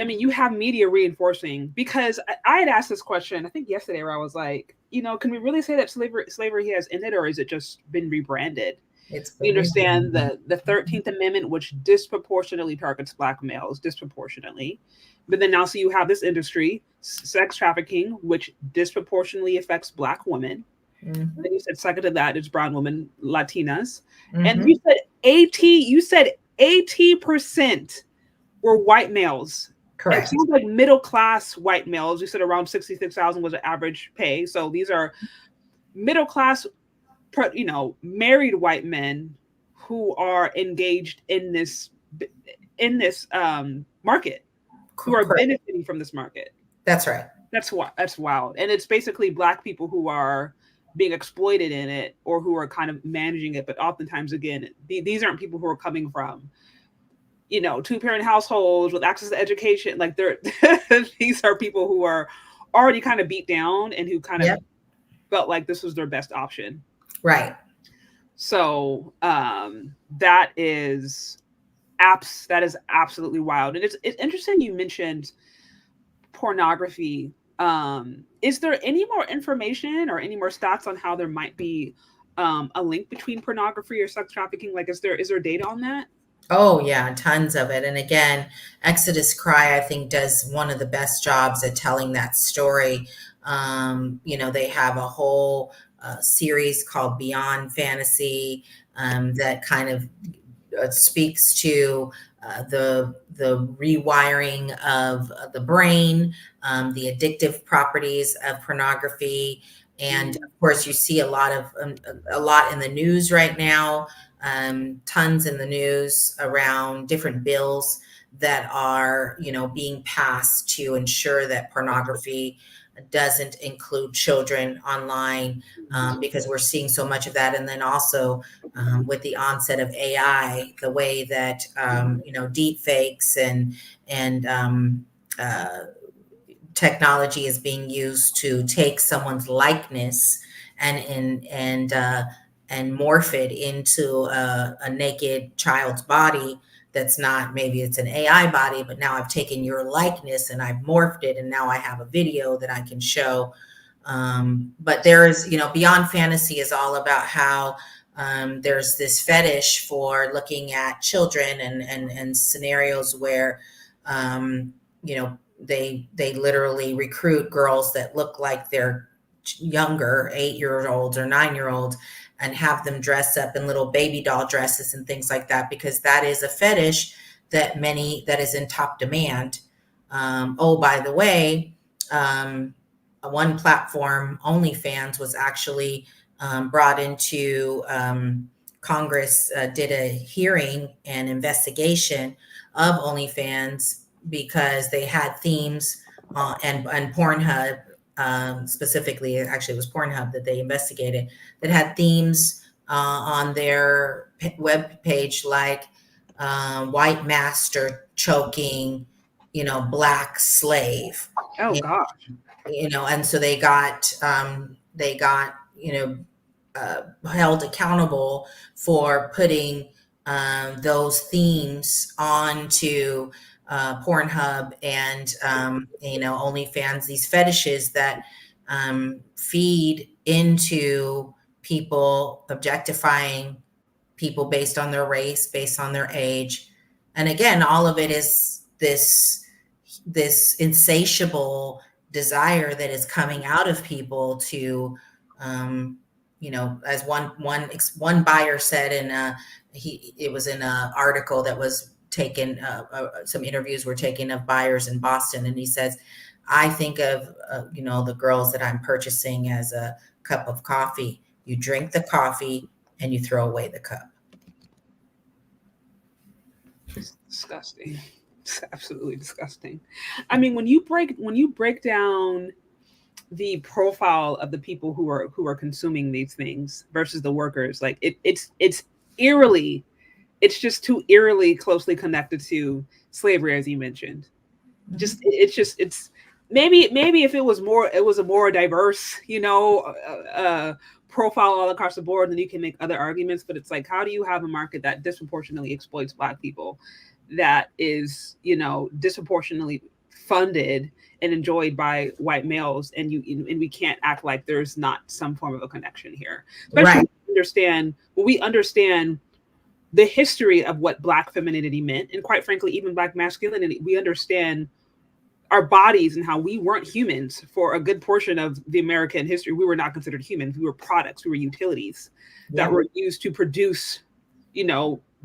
I mean, you have media reinforcing, because I had asked this question, I think yesterday, where I was like, can we really say that slavery has ended, or is it just been rebranded? We understand the 13th Amendment, which disproportionately targets Black males, disproportionately. But then also you have this industry, sex trafficking, which disproportionately affects Black women. Mm-hmm. Then you said second to that is brown women, Latinas. Mm-hmm. And you said 80% were white males. Correct. It seems like middle class white males. You said around 66,000 was the average pay. So these are middle class, married white men who are engaged in this market, who are benefiting from this market. That's right. That's wild. And it's basically Black people who are being exploited in it, or who are kind of managing it. But oftentimes, again, these aren't people who are coming from, two-parent households with access to education. Like these are people who are already kind of beat down and who kind of felt like this was their best option. Right. So that is absolutely wild. And it's interesting you mentioned pornography. Is there any more information or any more stats on how there might be a link between pornography or sex trafficking? Like, is there data on that? Oh yeah, tons of it. And again, Exodus Cry, I think, does one of the best jobs at telling that story. They have a whole series called Beyond Fantasy that kind of speaks to the rewiring of the brain, the addictive properties of pornography. And of course, you see a lot in the news right now tons in the news around different bills that are, being passed to ensure that pornography doesn't include children online, because we're seeing so much of that. And then also with the onset of AI, the way that, deep fakes and technology is being used to take someone's likeness and morph it into a naked child's body that's not, maybe it's an AI body, but now I've taken your likeness and I've morphed it, and now I have a video that I can show. But there is, Beyond Fantasy is all about how there's this fetish for looking at children and scenarios where, they literally recruit girls that look like they're younger, 8-year-olds or 9-year-olds, and have them dress up in little baby doll dresses and things like that, because that is a fetish that is in top demand. Oh, by the way, one platform, OnlyFans, was actually brought into Congress, did a hearing and investigation of OnlyFans because they had themes and Pornhub, specifically, actually it was Pornhub that they investigated, that had themes on their web page like white master choking, black slave. Oh gosh. And so they got held accountable for putting those themes onto Pornhub and OnlyFans, these fetishes that feed into people objectifying people based on their race, based on their age. And again, all of it is this insatiable desire that is coming out of people to, as one buyer said, it was in an article that was taken, some interviews were taken of buyers in Boston, and he says, I think of the girls that I'm purchasing as a cup of coffee. You drink the coffee and you throw away the cup. It's disgusting. It's absolutely disgusting. I mean, when you break down the profile of the people who are consuming these things versus the workers, like it's eerily, it's just too eerily closely connected to slavery, as you mentioned. It's maybe if it was a more diverse, profile all across the board, then you can make other arguments. But it's like, how do you have a market that disproportionately exploits Black people, that is, disproportionately funded and enjoyed by white males, and we can't act like there's not some form of a connection here. Especially Right. when we understand the history of what Black femininity meant, and quite frankly, even Black masculinity. We understand our bodies and how we weren't humans for a good portion of the American history. We were not considered humans. We were products. We were utilities that were used to produce,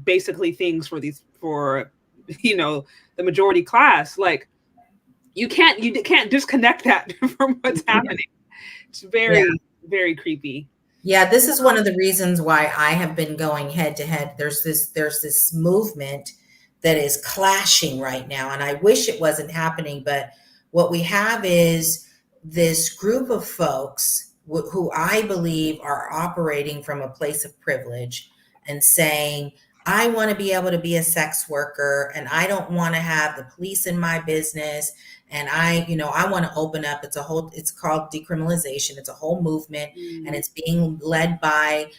basically things for the majority class. Like, you can't disconnect that from what's happening. It's very, very creepy. Yeah, this is one of the reasons why I have been going head to head. There's this movement that is clashing right now, and I wish it wasn't happening, but what we have is this group of folks who I believe are operating from a place of privilege and saying, I want to be able to be a sex worker, and I don't want to have the police in my business. And I want to open up. It's called decriminalization. It's a whole movement, and it's being led by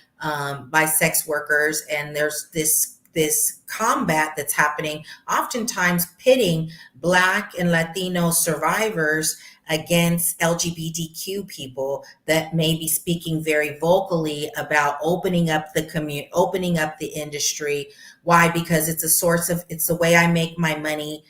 sex workers. And there's this combat that's happening, oftentimes pitting Black and Latino survivors against LGBTQ people that may be speaking very vocally about opening up the community, opening up the industry. Why? Because it's the way I make my money.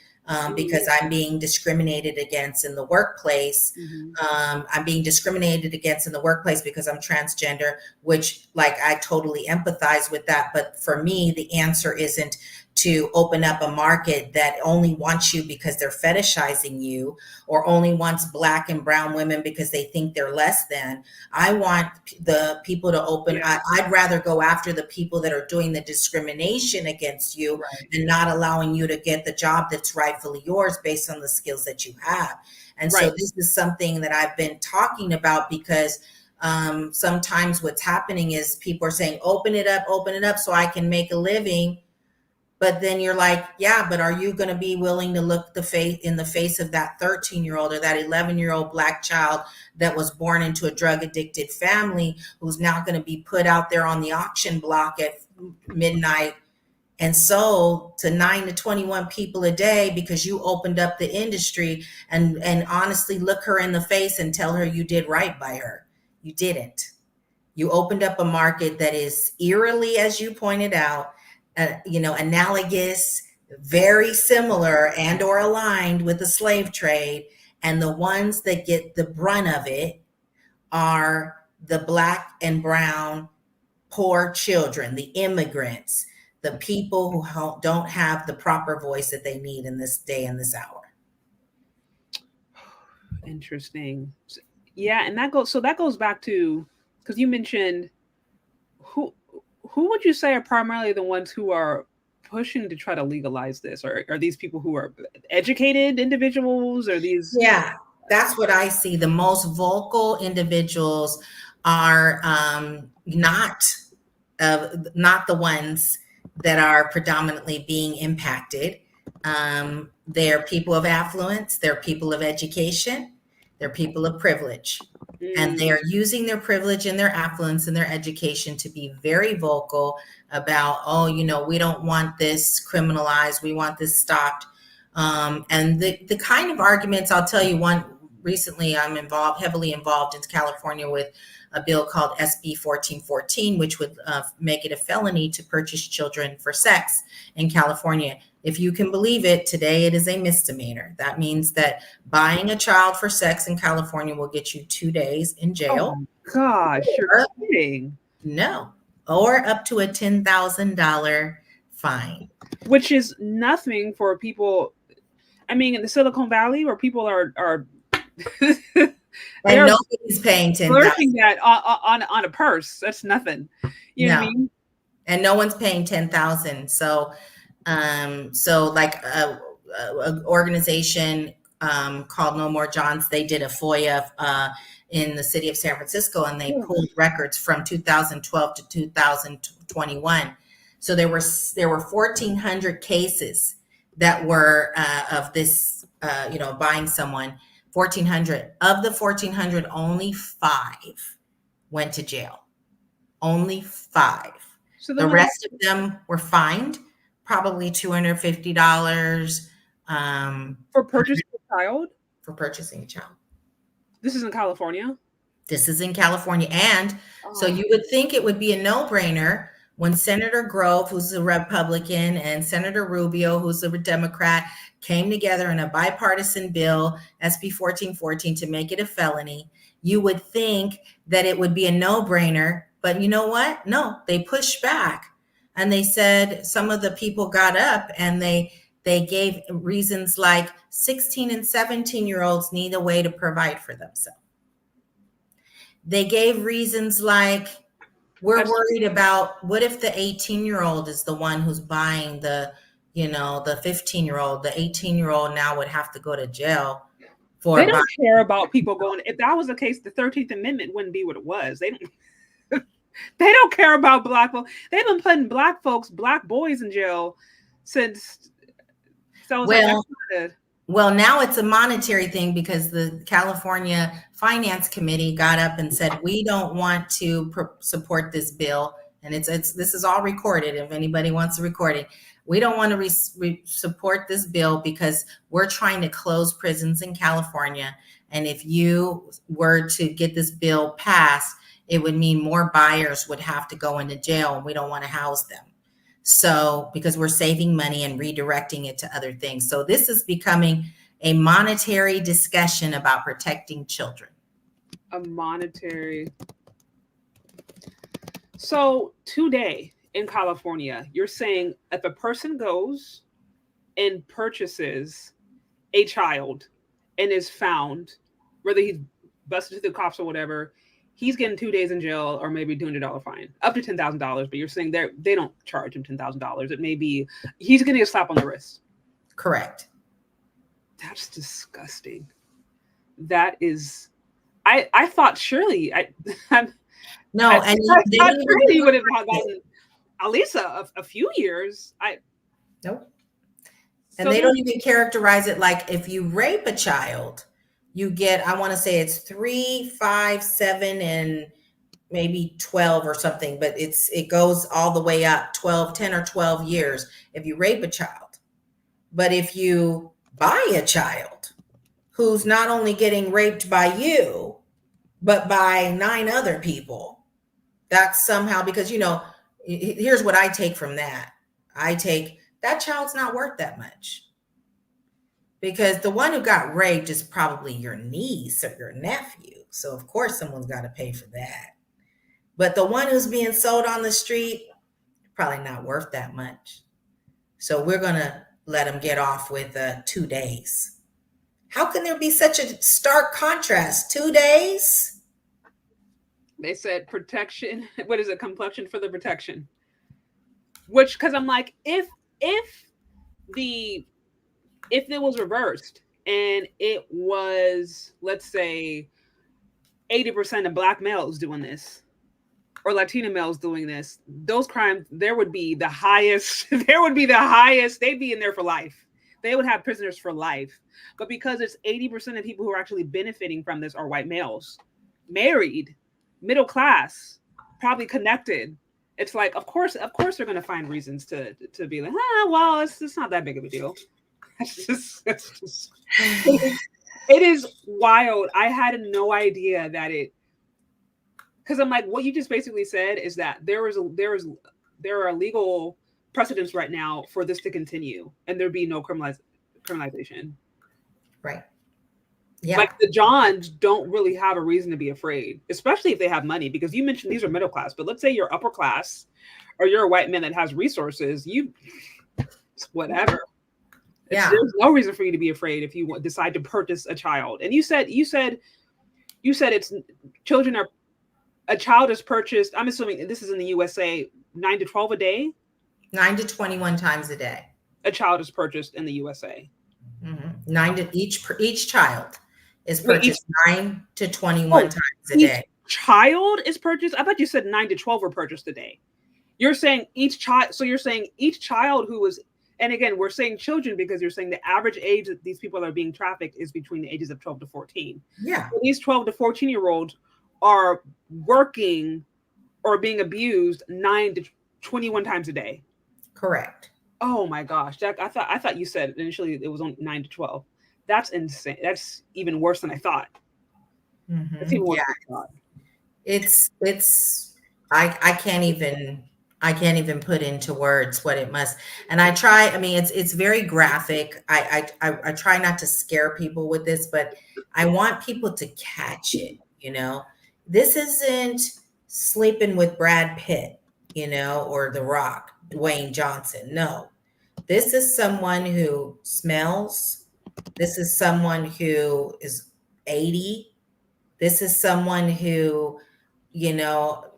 Because I'm being discriminated against in the workplace. I'm being discriminated against in the workplace because I'm transgender, which, like, I totally empathize with that. But for me, the answer isn't to open up a market that only wants you because they're fetishizing you, or only wants Black and brown women because they think they're less than. I want the people to open. Yeah. I'd rather go after the people that are doing the discrimination against you, Right. and not allowing you to get the job that's rightfully yours based on the skills that you have. And so Right. this is something that I've been talking about, because sometimes what's happening is people are saying, open it up so I can make a living. But then you're like, yeah, but are you going to be willing to look in the face of that 13-year-old or that 11-year-old Black child that was born into a drug addicted family, who's now going to be put out there on the auction block at midnight and sold to 9 to 21 people a day because you opened up the industry, and honestly look her in the face and tell her you did right by her? You didn't. You opened up a market that is eerily, as you pointed out, analogous, very similar and or aligned with the slave trade. And the ones that get the brunt of it are the Black and brown poor children, the immigrants, the people who don't have the proper voice that they need in this day and this hour. Interesting. Yeah, and that goes back to, because you mentioned who would you say are primarily the ones who are pushing to try to legalize this? Or are these people who are educated individuals? Or these? Yeah, that's what I see. The most vocal individuals are not the ones that are predominantly being impacted. They're people of affluence, they're people of education, they're people of privilege. And they are using their privilege and their affluence and their education to be very vocal about, oh, we don't want this criminalized, we want this stopped. And the kind of arguments, I'll tell you one. Recently, I'm heavily involved in California with a bill called SB 1414, which would make it a felony to purchase children for sex in California. If you can believe it, today it is a misdemeanor. That means that buying a child for sex in California will get you 2 days in jail. Oh gosh, you're kidding. No, or up to a $10,000 fine. Which is nothing for people. I mean, in the Silicon Valley, where people are and nobody's paying $10,000 that on a purse. That's nothing. You know what I mean? And no one's paying $10,000. So like a organization called No More JONS, they did a FOIA in the city of San Francisco, and they pulled records from 2012 to 2021. So there were 1,400 cases that were of this, buying someone. 1,400. Of the 1,400, only 5 went to jail. Only 5. So the rest of them were fined, probably $250 for purchasing a child. For purchasing a child. This is in California. This is in California, and so you would think it would be a no-brainer when Senator Grove, who's a Republican, and Senator Rubio, who's a Democrat, came together in a bipartisan bill, SB 1414, to make it a felony. You would think that it would be a no-brainer, but you know what? No, they pushed back, and they said, some of the people got up and they gave reasons like 16 and 17-year-olds need a way to provide for themselves. They gave reasons like, we're worried about, what if the 18-year-old is the one who's buying the 15-year-old, the 18-year-old now would have to go to jail for. They don't care about people going. If that was the case, the 13th Amendment wouldn't be what it was. They don't care about Black folks. They've been putting Black boys in jail since. So well, now it's a monetary thing, because the California Finance Committee got up and said, we don't want to support this bill. And this is all recorded. If anybody wants to record it, we don't want to support this bill because we're trying to close prisons in California. And if you were to get this bill passed, it would mean more buyers would have to go into jail, and we don't want to house them. So, because we're saving money and redirecting it to other things. So this is becoming a monetary discussion about protecting children. A monetary. So today, in California, you're saying if a person goes and purchases a child and is found, whether he's busted to the cops or whatever, he's getting 2 days in jail or maybe $200 fine, up to $10,000. But you're saying they don't charge him $10,000. It may be he's getting a slap on the wrist. Correct. That's disgusting. That is, I thought surely no, I and thought surely would have gotten at least a few years. Nope. And they don't even characterize it like if you rape a child, you get, I want to say it's 3, 5, 7, and maybe 12 or something, but it goes all the way up 10 or 12 years if you rape a child. But if you buy a child who's not only getting raped by you, but by 9 other people, that's somehow, because, here's what I take from that. I take that child's not worth that much, because the one who got raped is probably your niece or your nephew. So of course someone's got to pay for that. But the one who's being sold on the street, probably not worth that much. So we're going to let them get off with 2 days. How can there be such a stark contrast? 2 days? They said protection. What is it? Complexion for the protection. Which, because I'm like, if it was reversed and it was, let's say, 80% of Black males doing this or Latina males doing this, those crimes, there would be the highest. There would be the highest. They'd be in there for life. They would have prisoners for life. But because it's 80% of people who are actually benefiting from this are white males, married, middle class, probably connected. It's like, of course, they're going to find reasons to be like, well, it's not that big of a deal. It is wild. I had no idea that because I'm like, what you just basically said is that there are legal precedents right now for this to continue, and there be no criminalization. Right. Yeah. Like the JONS don't really have a reason to be afraid, especially if they have money, because you mentioned these are middle class, but let's say you're upper class or you're a white man that has resources, whatever. Yeah. There's no reason for you to be afraid if you decide to purchase a child. And you said it's children are, a child is purchased, I'm assuming this is in the USA, 9 to 12 a day? 9 to 21 times a day. A child is purchased in the USA. Mm-hmm. 9 to each child is purchased 9 to 21 times a day. Child is purchased? I thought you said 9 to 12 were purchased a day. You're saying each child. So you're saying each child who was, and again, we're saying children because you're saying the average age that these people are being trafficked is between the ages of 12 to 14. Yeah. So these 12 to 14-year-olds are working or being abused 9 to 21 times a day. Correct. Oh my gosh, Jack! I thought you said initially it was on 9 to 12. That's insane. That's even worse than I thought. Mm-hmm. That's even worse than I thought. It's I can't even put into words what it must. And I try. I mean, it's very graphic. I try not to scare people with this, but I want people to catch it. This isn't Sleeping with Brad Pitt, or The Rock, Dwayne Johnson. No. This is someone who smells. This is someone who is 80. This is someone who,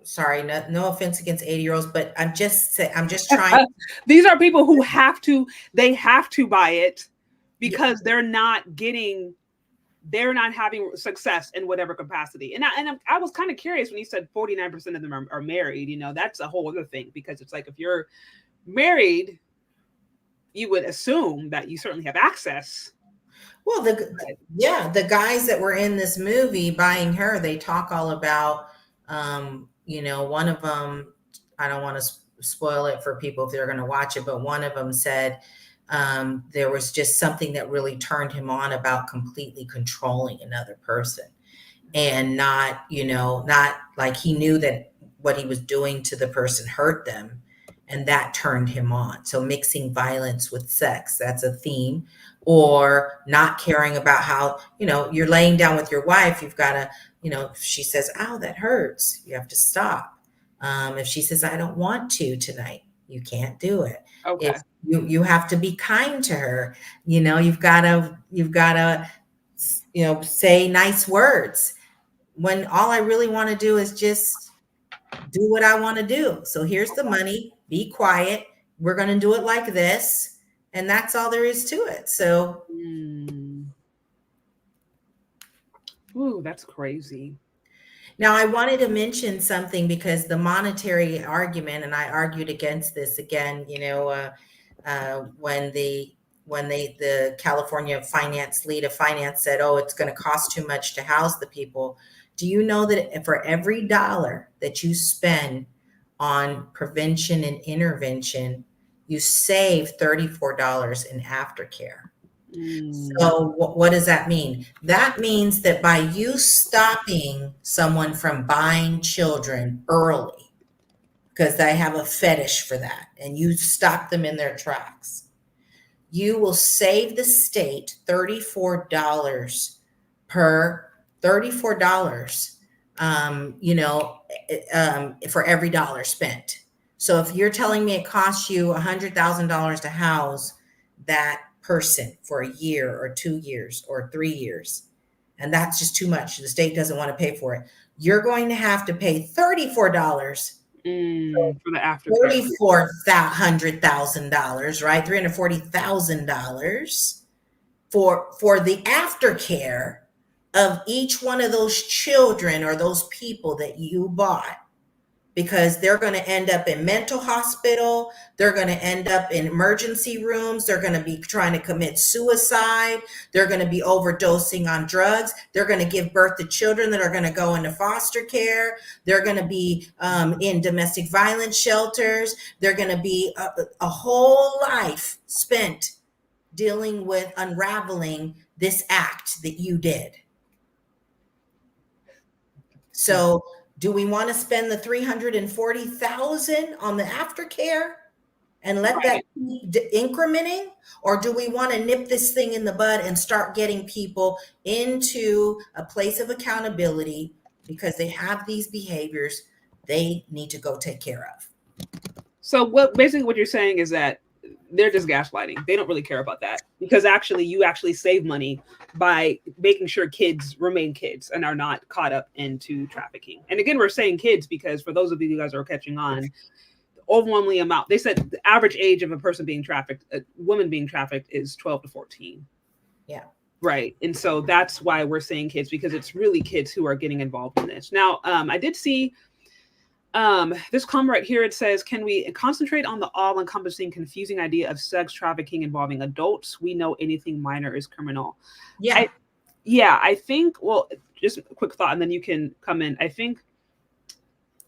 sorry, no offense against 80-year-olds, but I'm just trying. These are people who have to buy it because they're not having success in whatever capacity. And I was kind of curious when you said 49% of them are married. That's a whole other thing, because it's like if you're married, you would assume that you certainly have access. Well, the guys that were in this movie buying her, they talk all about, one of them, I don't want to spoil it for people if they're going to watch it, but one of them said there was just something that really turned him on about completely controlling another person, and not like he knew that what he was doing to the person hurt them. And that turned him on. So mixing violence with sex, that's a theme. Or not caring about how, you're laying down with your wife, you've got to, if she says, ow, that hurts, you have to stop. If she says, I don't want to tonight, you can't do it. Okay. If you have to be kind to her, you've got to, say nice words when all I really want to do is just do what I want to do. So here's the money, be quiet. We're going to do it like this. And that's all there is to it. So. Ooh, that's crazy. Now, I wanted to mention something because the monetary argument, and I argued against this again, when the California lead of finance said, oh, it's going to cost too much to house the people. Do you know that for every dollar that you spend on prevention and intervention, you save $34 in aftercare? So what does that mean? That means that by you stopping someone from buying children early, because they have a fetish for that, and you stop them in their tracks, you will save the state $34 for every dollar spent. So if you're telling me it costs you $100,000 to house that person for a year or 2 years or 3 years, and that's just too much, the state doesn't want to pay for it, you're going to have to pay $34 for the aftercare. $34,000, right? $340,000 for the aftercare of each one of those children or those people that you bought, because they're going to end up in mental hospital. They're going to end up in emergency rooms. They're going to be trying to commit suicide. They're going to be overdosing on drugs. They're going to give birth to children that are going to go into foster care. They're going to be in domestic violence shelters. They're going to be a whole life spent dealing with unraveling this act that you did. So do we want to spend the $340,000 on the aftercare and let that keep incrementing? Or do we want to nip this thing in the bud and start getting people into a place of accountability because they have these behaviors they need to go take care of? So basically what you're saying is that they're just gaslighting. They don't really care about that, because you actually save money by making sure kids remain kids and are not caught up into trafficking. And again, we're saying kids because for those of you guys who are catching on, the overwhelming amount, they said the average age of a person being trafficked, a woman being trafficked, is 12 to 14. Yeah. Right. And so that's why we're saying kids, because it's really kids who are getting involved in this. Now, I did see this comment right here. It says, can we concentrate on the all-encompassing, confusing idea of sex trafficking involving adults? We know anything minor is criminal. Yeah. I think, well, just a quick thought, and then you can come in. I think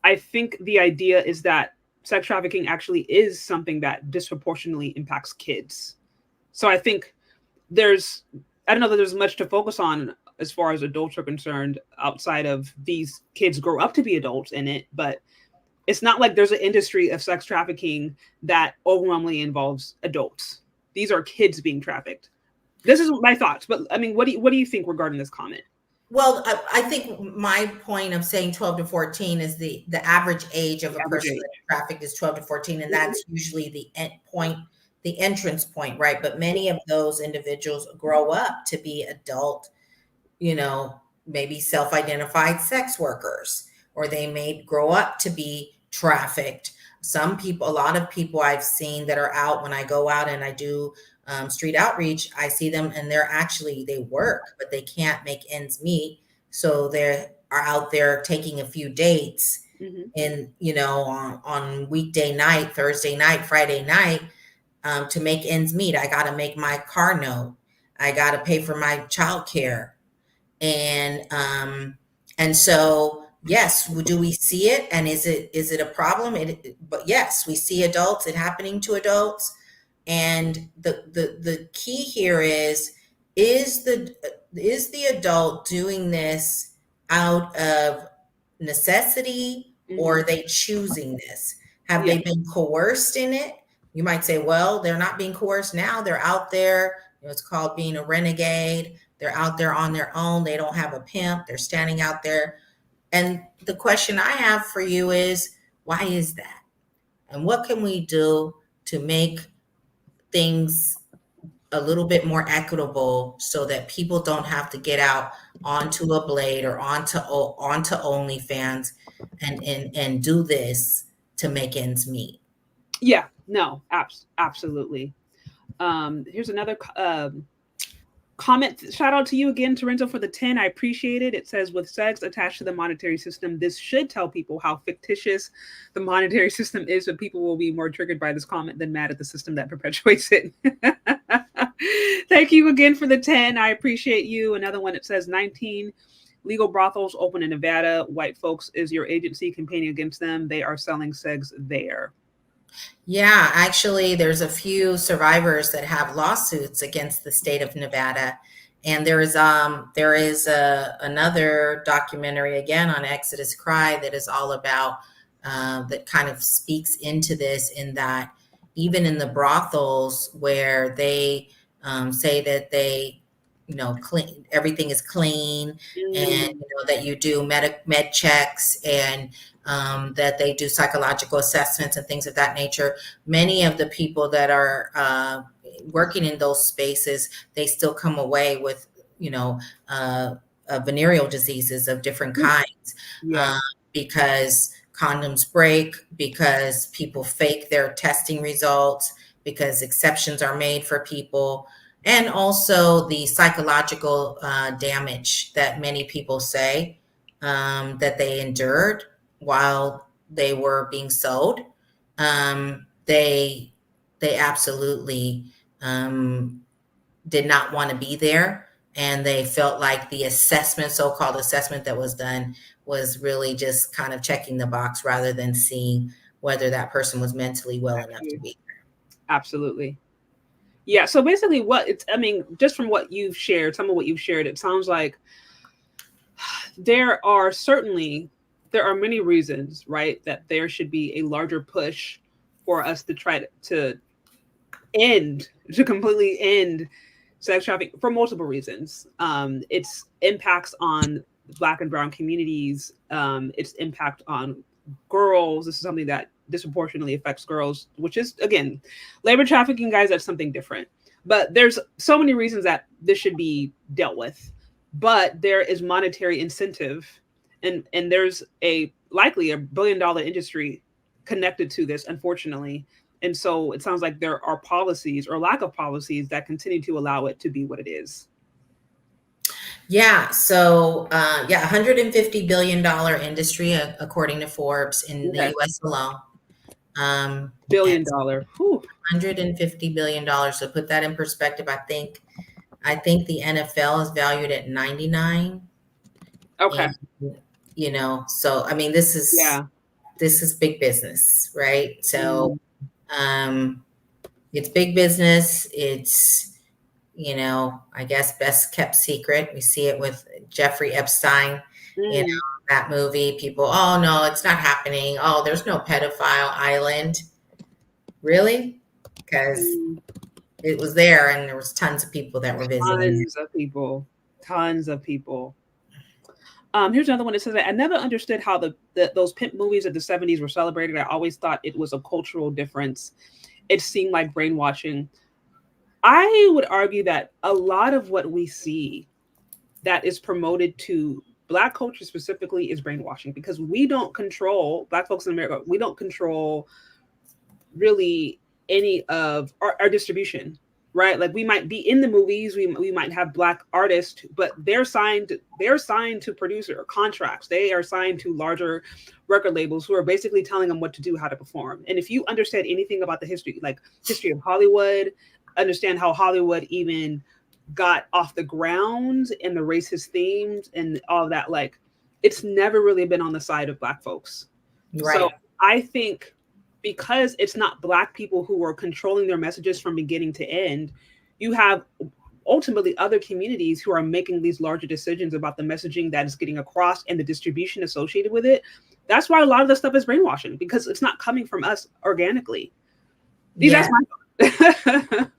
the idea is that sex trafficking actually is something that disproportionately impacts kids. So I think I don't know that there's much to focus on as far as adults are concerned, outside of these kids grow up to be adults in it, but it's not like there's an industry of sex trafficking that overwhelmingly involves adults. These are kids being trafficked. This is my thoughts, but I mean, what do you think regarding this comment? Well, I think my point of saying 12 to 14 is the average age of a person that's trafficked is 12 to 14, and that's usually the entrance point, right? But many of those individuals grow up to be adult, maybe self-identified sex workers, or they may grow up to be trafficked. A lot of people I've seen that are out, when I go out and I do street outreach, I see them and they work, but they can't make ends meet. So they are out there taking a few dates and, on weekday night, Thursday night, Friday night, to make ends meet. I got to make my car note. I got to pay for my childcare. And so, yes, do we see it? And is it a problem? But yes, we see it happening to adults. And the key here is the adult doing this out of necessity, or are they choosing this? Have they been coerced in it? You might say, well, they're not being coerced now. They're out there. It's called being a renegade. They're out there on their own. They don't have a pimp. They're standing out there. And the question I have for you is, Why is that? And what can we do to make things a little bit more equitable so that people don't have to get out onto a Blade or onto OnlyFans and do this to make ends meet? Yeah, no, absolutely. Here's another comment. Shout out to you again, Torenzo, for the 10. I appreciate it. It says, with Seggs attached to the monetary system, this should tell people how fictitious the monetary system is, but people will be more triggered by this comment than mad at the system that perpetuates it. Thank you again for the 10. I appreciate you. Another one, it says 19 legal brothels open in Nevada. White folks is your agency campaigning against them. They are selling Seggs there. Yeah, actually, there's a few survivors that have lawsuits against the state of Nevada, and there is another documentary again on Exodus Cry that is all about that kind of speaks into this, in that even in the brothels where they say that they clean, everything is clean, and that you do med checks, and that they do psychological assessments and things of that nature. Many of the people that are working in those spaces, they still come away with, venereal diseases of different kinds, because condoms break, because people fake their testing results, because exceptions are made for people, and also the psychological damage that many people say that they endured while they were being sold. They absolutely did not want to be there, and they felt like the assessment, so-called assessment that was done, was really just kind of checking the box rather than seeing whether that person was mentally well enough to be there. Absolutely. Yeah. So basically just from what you've shared, some of what you've shared, it sounds like there are many reasons, right, that there should be a larger push for us to try to completely end sex trafficking for multiple reasons. Its impacts on Black and brown communities, its impact on girls. This is something that disproportionately affects girls, which is, again, labor trafficking, guys, that's something different. But there's so many reasons that this should be dealt with. But there is monetary incentive, and there's likely a $1 billion industry connected to this, unfortunately. And so it sounds like there are policies or lack of policies that continue to allow it to be what it is. Yeah. So, $150 billion industry, according to Forbes, in the US alone. $1 billion. $150 billion. So put that in perspective. I think the NFL is valued at 99. Okay. And, so, I mean, this is big business, right? So, it's big business. It's, I guess best kept secret. We see it with Jeffrey Epstein, that movie. People, oh no, it's not happening. Oh, there's no pedophile island. Really? Because it was there, and there was tons of people that were visiting. Tons of people. Here's another one that says, I never understood how those pimp movies of the 70s were celebrated. I always thought it was a cultural difference. It seemed like brainwashing. I would argue that a lot of what we see that is promoted to Black culture specifically is brainwashing, because we don't control, Black folks in America, we don't control really any of our distribution, right? Like, we might be in the movies, we might have Black artists, but they're signed to producer contracts. They are signed to larger record labels who are basically telling them what to do, how to perform. And if you understand anything about the history of Hollywood, understand how Hollywood even got off the ground and the racist themes and all of that, like, it's never really been on the side of Black folks. Right. So I think because it's not Black people who are controlling their messages from beginning to end, you have ultimately other communities who are making these larger decisions about the messaging that is getting across and the distribution associated with it. That's why a lot of this stuff is brainwashing, because it's not coming from us organically. That's my thought.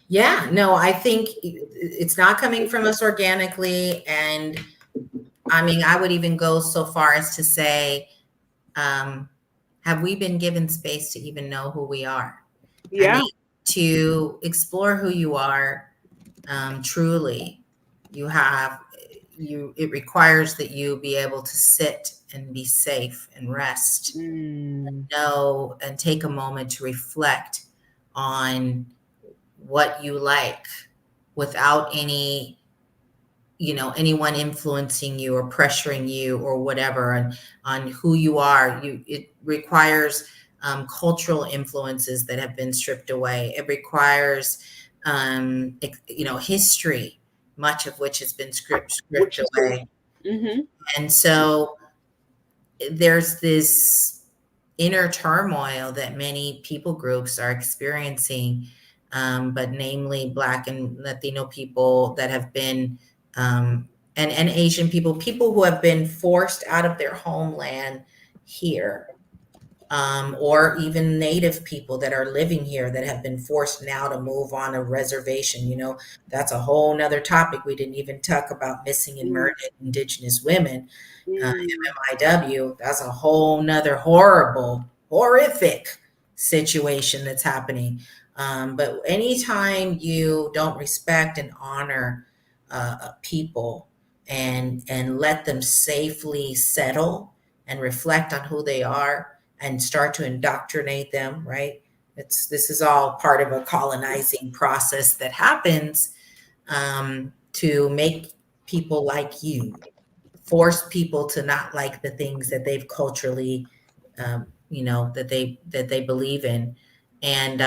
Yeah, no, I think it's not coming from us organically. And I mean, I would even go so far as to say, have we been given space to even know who we are? I Yeah. mean, to explore who you are, truly, it requires that you be able to sit and be safe and rest, know, and take a moment to reflect on what you like without anyone influencing you or pressuring you or whatever on who you are. It requires cultural influences that have been stripped away. It requires history, much of which has been stripped away. Mm-hmm. And so there's this inner turmoil that many people groups are experiencing, but namely Black and Latino people that have been, and Asian people who have been forced out of their homeland here, or even Native people that are living here that have been forced now to move on a reservation. That's a whole nother topic. We didn't even talk about missing and murdered Indigenous women. MMIW, that's a whole nother horrific situation that's happening. But anytime you don't respect and honor people and let them safely settle and reflect on who they are and start to indoctrinate them, right? This is all part of a colonizing process that happens, to make people like you, force people to not like the things that they've culturally, that they believe in, and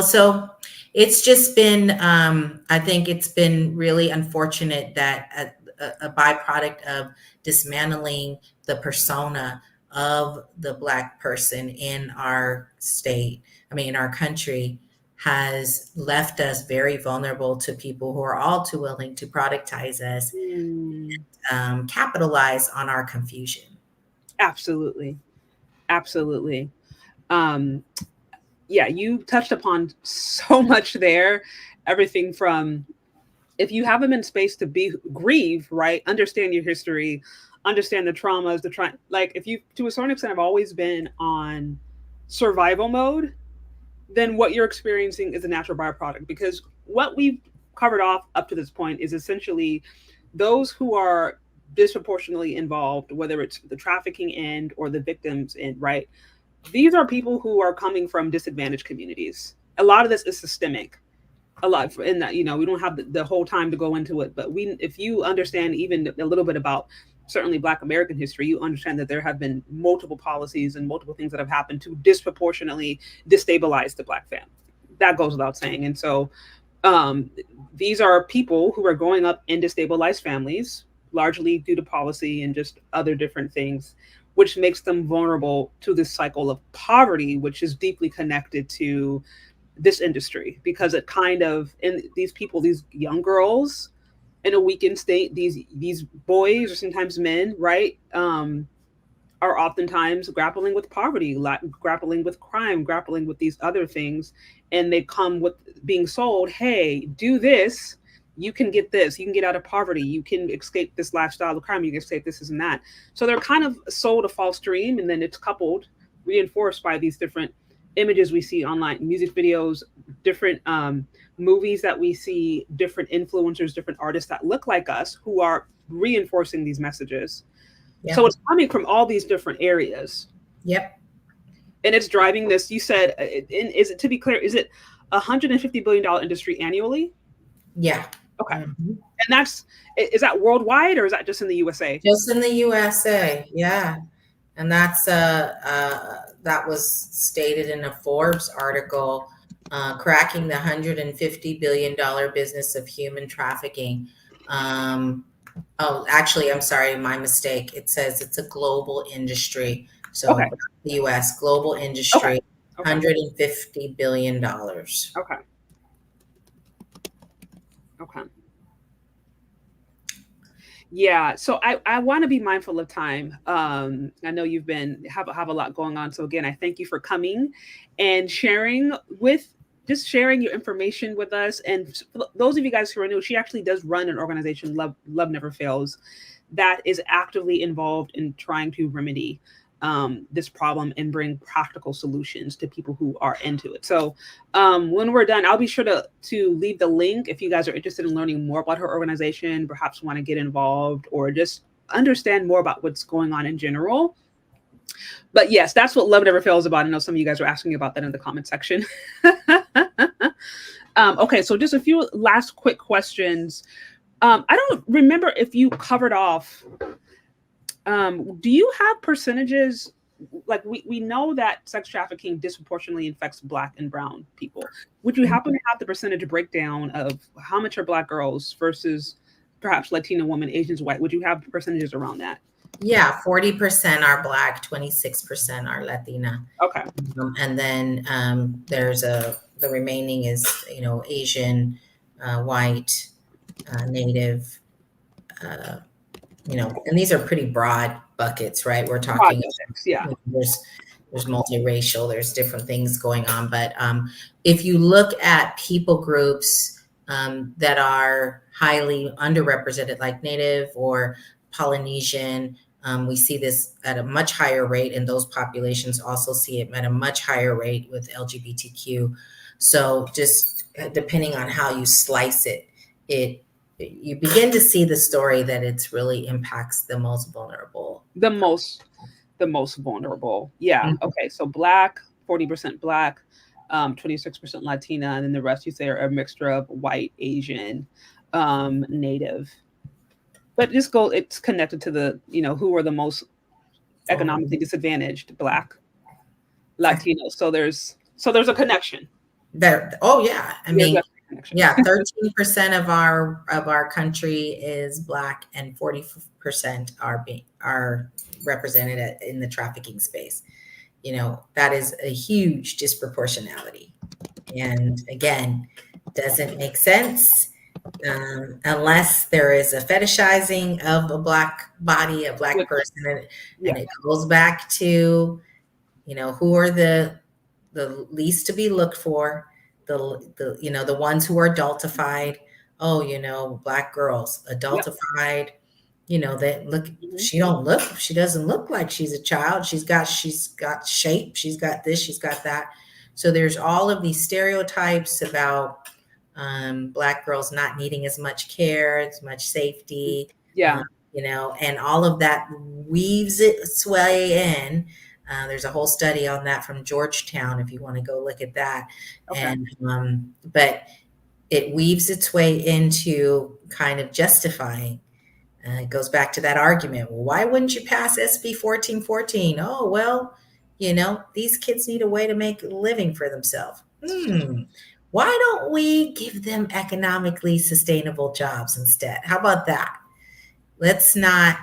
so it's just been, I think it's been really unfortunate that a byproduct of dismantling the persona of the Black person in our state, in our country, has left us very vulnerable to people who are all too willing to productize us, capitalize on our confusion. Absolutely. Yeah, you touched upon so much there. Everything from, if you have them in space to grieve, right? Understand your history, understand the traumas, like if you, to a certain extent, have always been on survival mode, then what you're experiencing is a natural byproduct. Because what we've covered off up to this point is essentially those who are disproportionately involved, whether it's the trafficking end or the victims end, right? These are people who are coming from disadvantaged communities. A lot of this is systemic. A lot in that, we don't have the whole time to go into it, but if you understand even a little bit about certainly Black American history, you understand that there have been multiple policies and multiple things that have happened to disproportionately destabilize the Black family. That goes without saying. And so these are people who are growing up in destabilized families, largely due to policy and just other different things, which makes them vulnerable to this cycle of poverty, which is deeply connected to this industry, because it kind of, and these people, these young girls in a weakened state, these boys or sometimes men, right, are oftentimes grappling with poverty, grappling with crime, grappling with these other things, and they come with being sold, hey, do this, you can get this, you can get out of poverty, you can escape this lifestyle of crime, you can escape this and that. So they're kind of sold a false dream, and then it's coupled, reinforced by these different images we see online, music videos, different movies that we see, different influencers, different artists that look like us who are reinforcing these messages. Yep. So it's coming from all these different areas. Yep. And it's driving this. You said, is it, to be clear, is it $150 billion industry annually? Yeah. Okay. Mm-hmm. And is that worldwide, or is that just in the USA? Just in the USA. Yeah. And that's that was stated in a Forbes article, cracking the $150 billion business of human trafficking. Oh, actually, I'm sorry, my mistake. It says it's a global industry. So okay. The US, global industry, okay. $150 billion. Okay. Okay. Yeah, so I want to be mindful of time. I know you've have a lot going on. So again, I thank you for coming and sharing your information with us. And those of you guys who are new, she actually does run an organization, Love Never Fails, that is actively involved in trying to remedy this problem and bring practical solutions to people who are into it. So when we're done, I'll be sure to leave the link if you guys are interested in learning more about her organization, perhaps want to get involved or just understand more about what's going on in general. But yes, that's what Love Never Fails about. I know some of you guys are asking about that in the comment section. Okay, so just a few last quick questions. I don't remember if you covered off. Do you have percentages? Like we know that sex trafficking disproportionately affects Black and brown people. Would you happen to have the percentage breakdown of how much are Black girls versus perhaps Latina women, Asians, white? Would you have percentages around that? Yeah, 40% are Black, 26% are Latina. Okay. And then there's the remaining is, Asian, white, Native, and these are pretty broad buckets, right? We're talking, yeah. There's multiracial, there's different things going on. But if you look at people groups that are highly underrepresented, like Native or Polynesian, we see this at a much higher rate, and those populations also see it at a much higher rate with LGBTQ. So just depending on how you slice it, you begin to see the story that it's really impacts the most vulnerable. The most vulnerable. Yeah. Mm-hmm. Okay. So Black, 40% Black, 26% Latina, and then the rest you say are a mixture of white, Asian, Native. But it's connected to the, who are the most economically disadvantaged, Black, Latino. So there's a connection. There. Oh yeah. I mean, yeah, 13% of our country is Black, and 40% are represented in the trafficking space. That is a huge disproportionality, and again, doesn't make sense unless there is a fetishizing of a Black body, a Black person, and it goes back to, who are the least to be looked for. The ones who are adultified. Oh, Black girls adultified. That look. She doesn't look like she's a child. She's got shape. She's got this. She's got that. So there's all of these stereotypes about Black girls not needing as much care, as much safety. Yeah. And all of that weaves its way in. There's a whole study on that from Georgetown, if you want to go look at that. Okay. And but it weaves its way into kind of justifying. It goes back to that argument. Well, why wouldn't you pass SB 1414? Oh, well, these kids need a way to make a living for themselves. Why don't we give them economically sustainable jobs instead? How about that? Let's not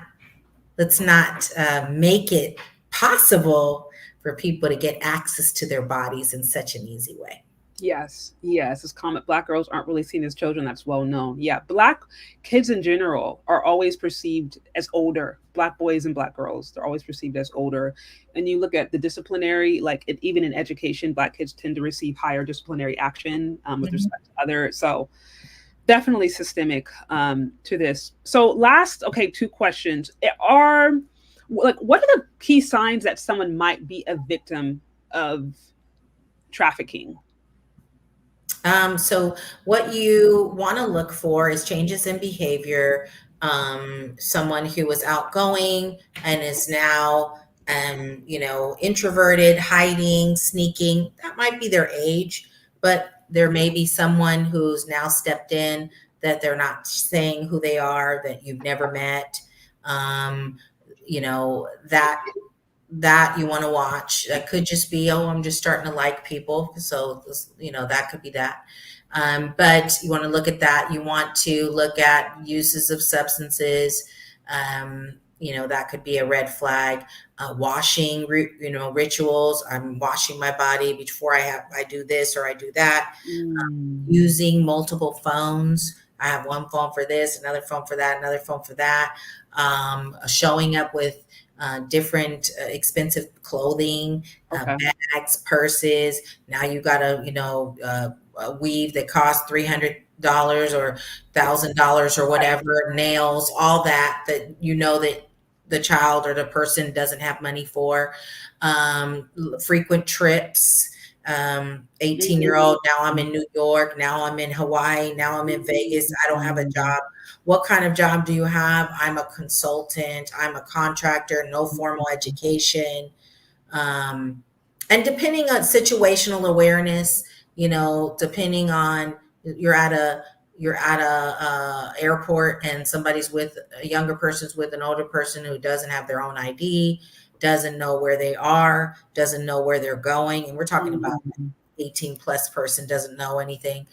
make it possible for people to get access to their bodies in such an easy way. Yes. This comment, Black girls aren't really seen as children. That's well known. Yeah. Black kids in general are always perceived as older. Black boys and Black girls, they're always perceived as older. And you look at the disciplinary, even in education, Black kids tend to receive higher disciplinary action with respect to others. So definitely systemic to this. So last, two questions what are the key signs that someone might be a victim of trafficking? So what you want to look for is changes in behavior. Someone who was outgoing and is now, introverted, hiding, sneaking. That might be their age, but there may be someone who's now stepped in that they're not saying who they are, that you've never met. That you want to watch. That could just be, I'm just starting to like people. So, that could be that. But you want to look at that. You want to look at uses of substances. That could be a red flag. Washing, rituals. I'm washing my body before I do this or I do that. Using multiple phones. I have one phone for this, another phone for that, another phone for that. Showing up with different expensive clothing, bags, purses. Now you got a weave that costs $300 or $1,000 or whatever, nails, all that the child or the person doesn't have money for. Frequent trips. 18-year-old, now I'm in New York, now I'm in Hawaii, now I'm in Vegas, I don't have a job. What kind of job do you have? I'm a consultant, I'm a contractor, no formal education. And depending on situational awareness, depending on you're at a airport and somebody's with a younger person's with an older person who doesn't have their own ID, doesn't know where they are, doesn't know where they're going. And we're talking about 18 plus person doesn't know anything.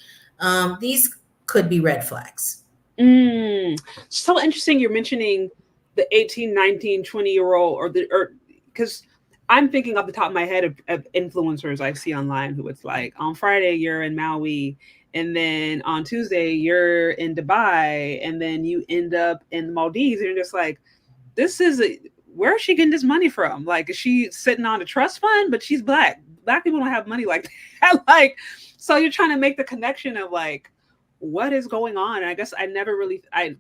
These could be red flags. So interesting. You're mentioning the 18, 19, 20-year-old because I'm thinking off the top of my head of influencers I see online who it's like on Friday, you're in Maui. And then on Tuesday, you're in Dubai. And then you end up in the Maldives. And you're just like, where is she getting this money from? Like, is she sitting on a trust fund? But she's Black. Black people don't have money like that. Like, so you're trying to make the connection of like, what is going on? And I guess I never really, I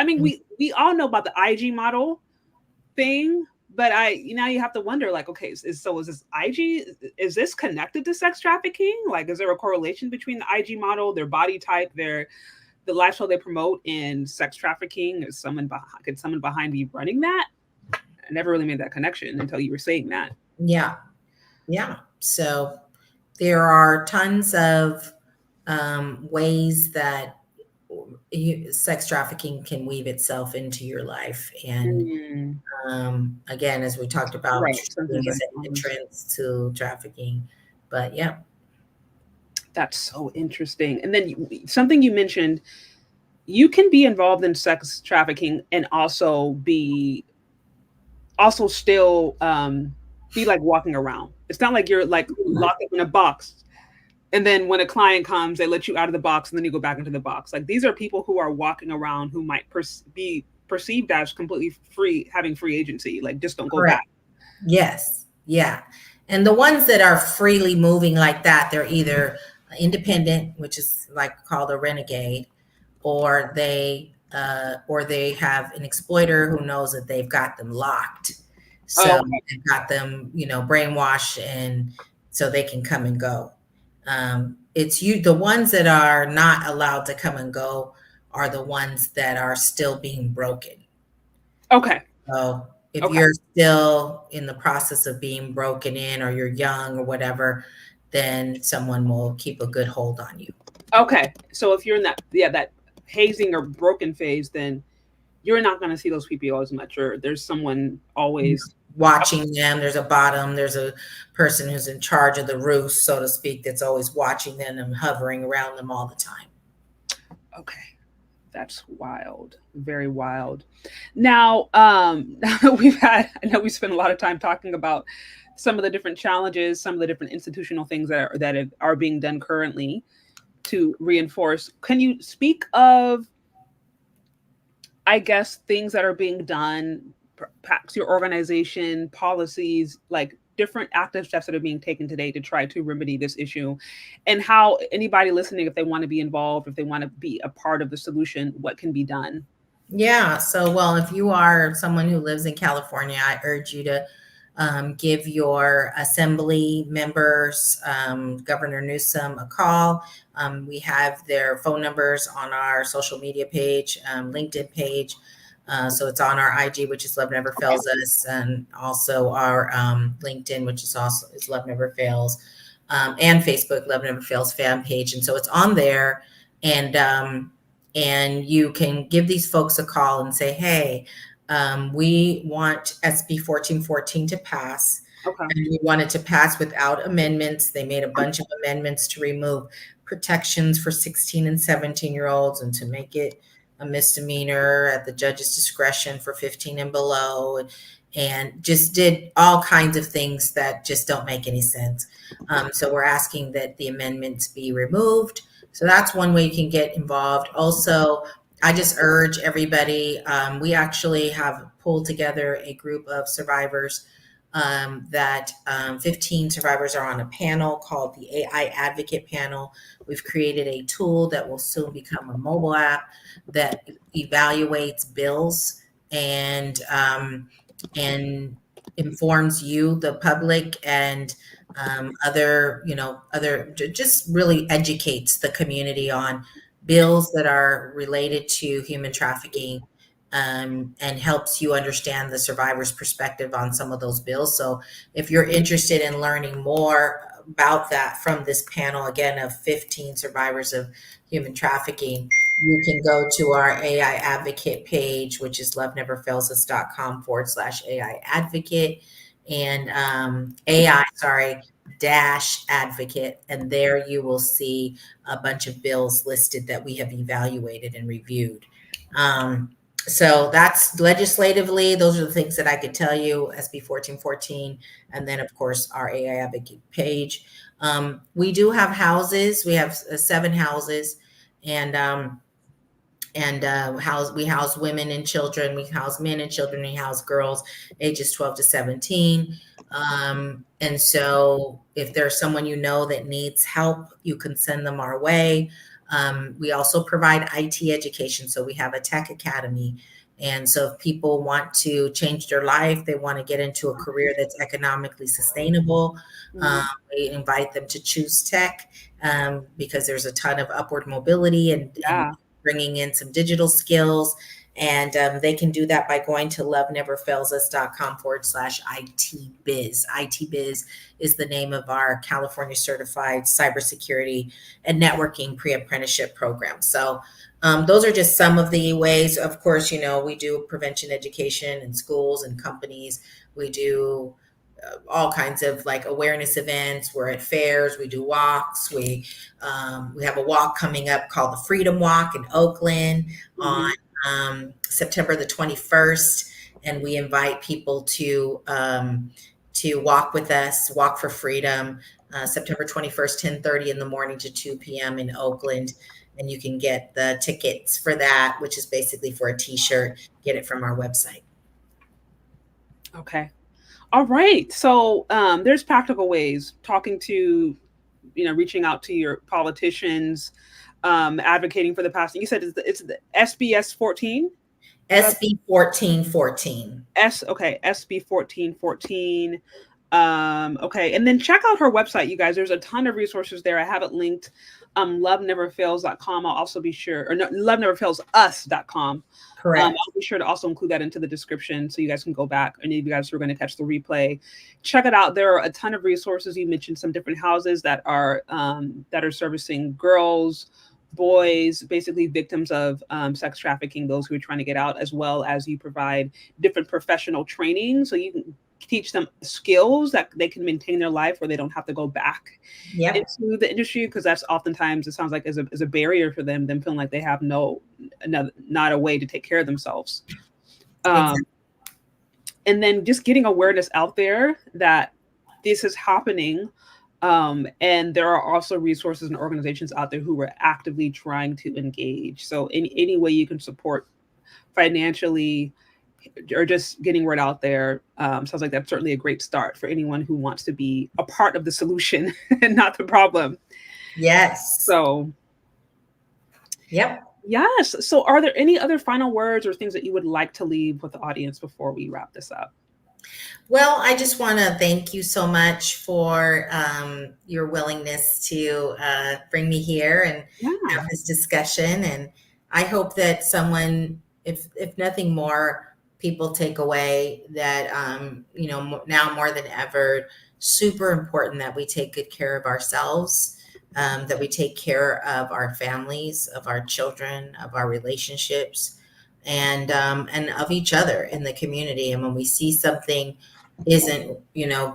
mean, we all know about the IG model thing, but now you have to wonder like, okay, is this IG, is this connected to sex trafficking? Like, is there a correlation between the IG model, their body type, the lifestyle they promote, and sex trafficking? Could someone behind me running that? I never really made that connection until you were saying that. Yeah. So there are tons of ways that sex trafficking can weave itself into your life. And again, as we talked about, right, as an entrance to trafficking. But yeah. That's so interesting. And then something you mentioned, you can be involved in sex trafficking and also still be like walking around. It's not like you're like locked up in a box. And then when a client comes, they let you out of the box and then you go back into the box. Like, these are people who are walking around who might be perceived as completely free, having free agency. Like, just don't go back. Yes. Yeah. And the ones that are freely moving like that, they're either independent, which is like called a renegade, or they have an exploiter who knows that they've got them locked. So they've got them, brainwashed, and so they can come and go. The ones that are not allowed to come and go are the ones that are still being broken. Okay. So if you're still in the process of being broken in, or you're young or whatever, then someone will keep a good hold on you. Okay. So if you're in that hazing or broken phase, then you're not going to see those people as much, or there's someone always watching them. There's a person who's in charge of the roost, so to speak, that's always watching them and hovering around them all the time. Okay. That's wild. Very wild. Now, now that I know we spent a lot of time talking about some of the different challenges, some of the different institutional things that are being done currently to reinforce. Can you speak of, I guess, things that are being done, perhaps your organization, policies, like different active steps that are being taken today to try to remedy this issue, and how anybody listening, if they want to be involved, if they want to be a part of the solution, what can be done? Yeah. So, well, if you are someone who lives in California, I urge you to give your assembly members, Governor Newsom, a call. We have their phone numbers on our social media page, LinkedIn page. So it's on our IG, which is Love Never Fails Us, and also our LinkedIn, which is Love Never Fails, and Facebook, Love Never Fails fan page. And so it's on there, and you can give these folks a call and say, hey, we want SB 1414 to pass. Okay. And we want it to pass without amendments. They made a bunch of amendments to remove protections for 16 and 17-year-olds and to make it a misdemeanor at the judge's discretion for 15 and below, and just did all kinds of things that just don't make any sense. So we're asking that the amendments be removed. So that's one way you can get involved. Also, I just urge everybody, we actually have pulled together a group of survivors that 15 survivors are on a panel called the AI Advocate Panel. We've created a tool that will soon become a mobile app that evaluates bills and informs you, the public, and just really educates the community on bills that are related to human trafficking, and helps you understand the survivor's perspective on some of those bills. So if you're interested in learning more about that from this panel, again, of 15 survivors of human trafficking, you can go to our AI advocate page, which is loveneverfailsus.com/AI advocate, and dash advocate. And there you will see a bunch of bills listed that we have evaluated and reviewed. So that's legislatively, those are the things that I could tell you, SB 1414. And then, of course, our AI advocate page. We do have houses. We have 7 houses, and we house women and children. We house men and children. We house girls ages 12 to 17. And so if there's someone you know that needs help, you can send them our way. We also provide IT education. So we have a tech academy. And so if people want to change their life, they want to get into a career that's economically sustainable, we invite them to choose tech, because there's a ton of upward mobility and bringing in some digital skills. And they can do that by going to loveneverfailsus.com/ITBiz. ITBiz is the name of our California certified cybersecurity and networking pre-apprenticeship program. So those are just some of the ways. Of course, we do prevention education in schools and companies. We do all kinds of like awareness events. We're at fairs. We do walks. We have a walk coming up called the Freedom Walk in Oakland on September the 21st, and we invite people to walk with us, walk for freedom, September 21st, 10:30 in the morning to 2 p.m. in Oakland. And you can get the tickets for that, which is basically for a t-shirt. Get it from our website. Okay. All right. So there's practical ways, talking to, reaching out to your politicians, advocating for the past. You said it's the SBS 14? SB 1414. Okay, SB 1414. Okay, and then check out her website, you guys. There's a ton of resources there. I have it linked. Loveneverfails.com. I'll also be sure, or no, loveneverfailsus.com. Correct. I'll be sure to also include that into the description so you guys can go back. Any of you guys who are going to catch the replay, check it out. There are a ton of resources. You mentioned some different houses that are servicing girls, boys, basically victims of sex trafficking, those who are trying to get out, as well as you provide different professional training so you can teach them skills that they can maintain their life where they don't have to go back into the industry, because that's oftentimes, it sounds like, is a barrier for them feeling like they have not a way to take care of themselves. And then just getting awareness out there that this is happening. And there are also resources and organizations out there who are actively trying to engage. So any way you can support financially or just getting word out there, sounds like that's certainly a great start for anyone who wants to be a part of the solution and not the problem. Yes. So, yep. Yes. So are there any other final words or things that you would like to leave with the audience before we wrap this up? Well, I just want to thank you so much for your willingness to bring me here and have this discussion. And I hope that someone, if nothing more, people take away that, now more than ever, super important that we take good care of ourselves, that we take care of our families, of our children, of our relationships, and of each other in the community. And when we see something isn't,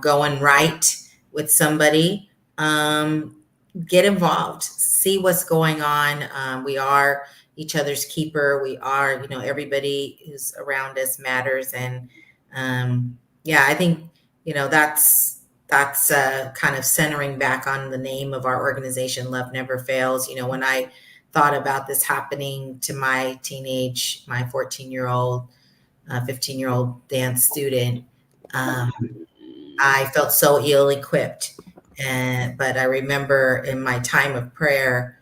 going right with somebody, get involved, see what's going on. We are each other's keeper. We are, everybody who's around us matters. And I think, that's kind of centering back on the name of our organization, Love Never Fails. When I thought about this happening to my 14-year-old, 15-year-old dance student, I felt so ill-equipped. But I remember in my time of prayer,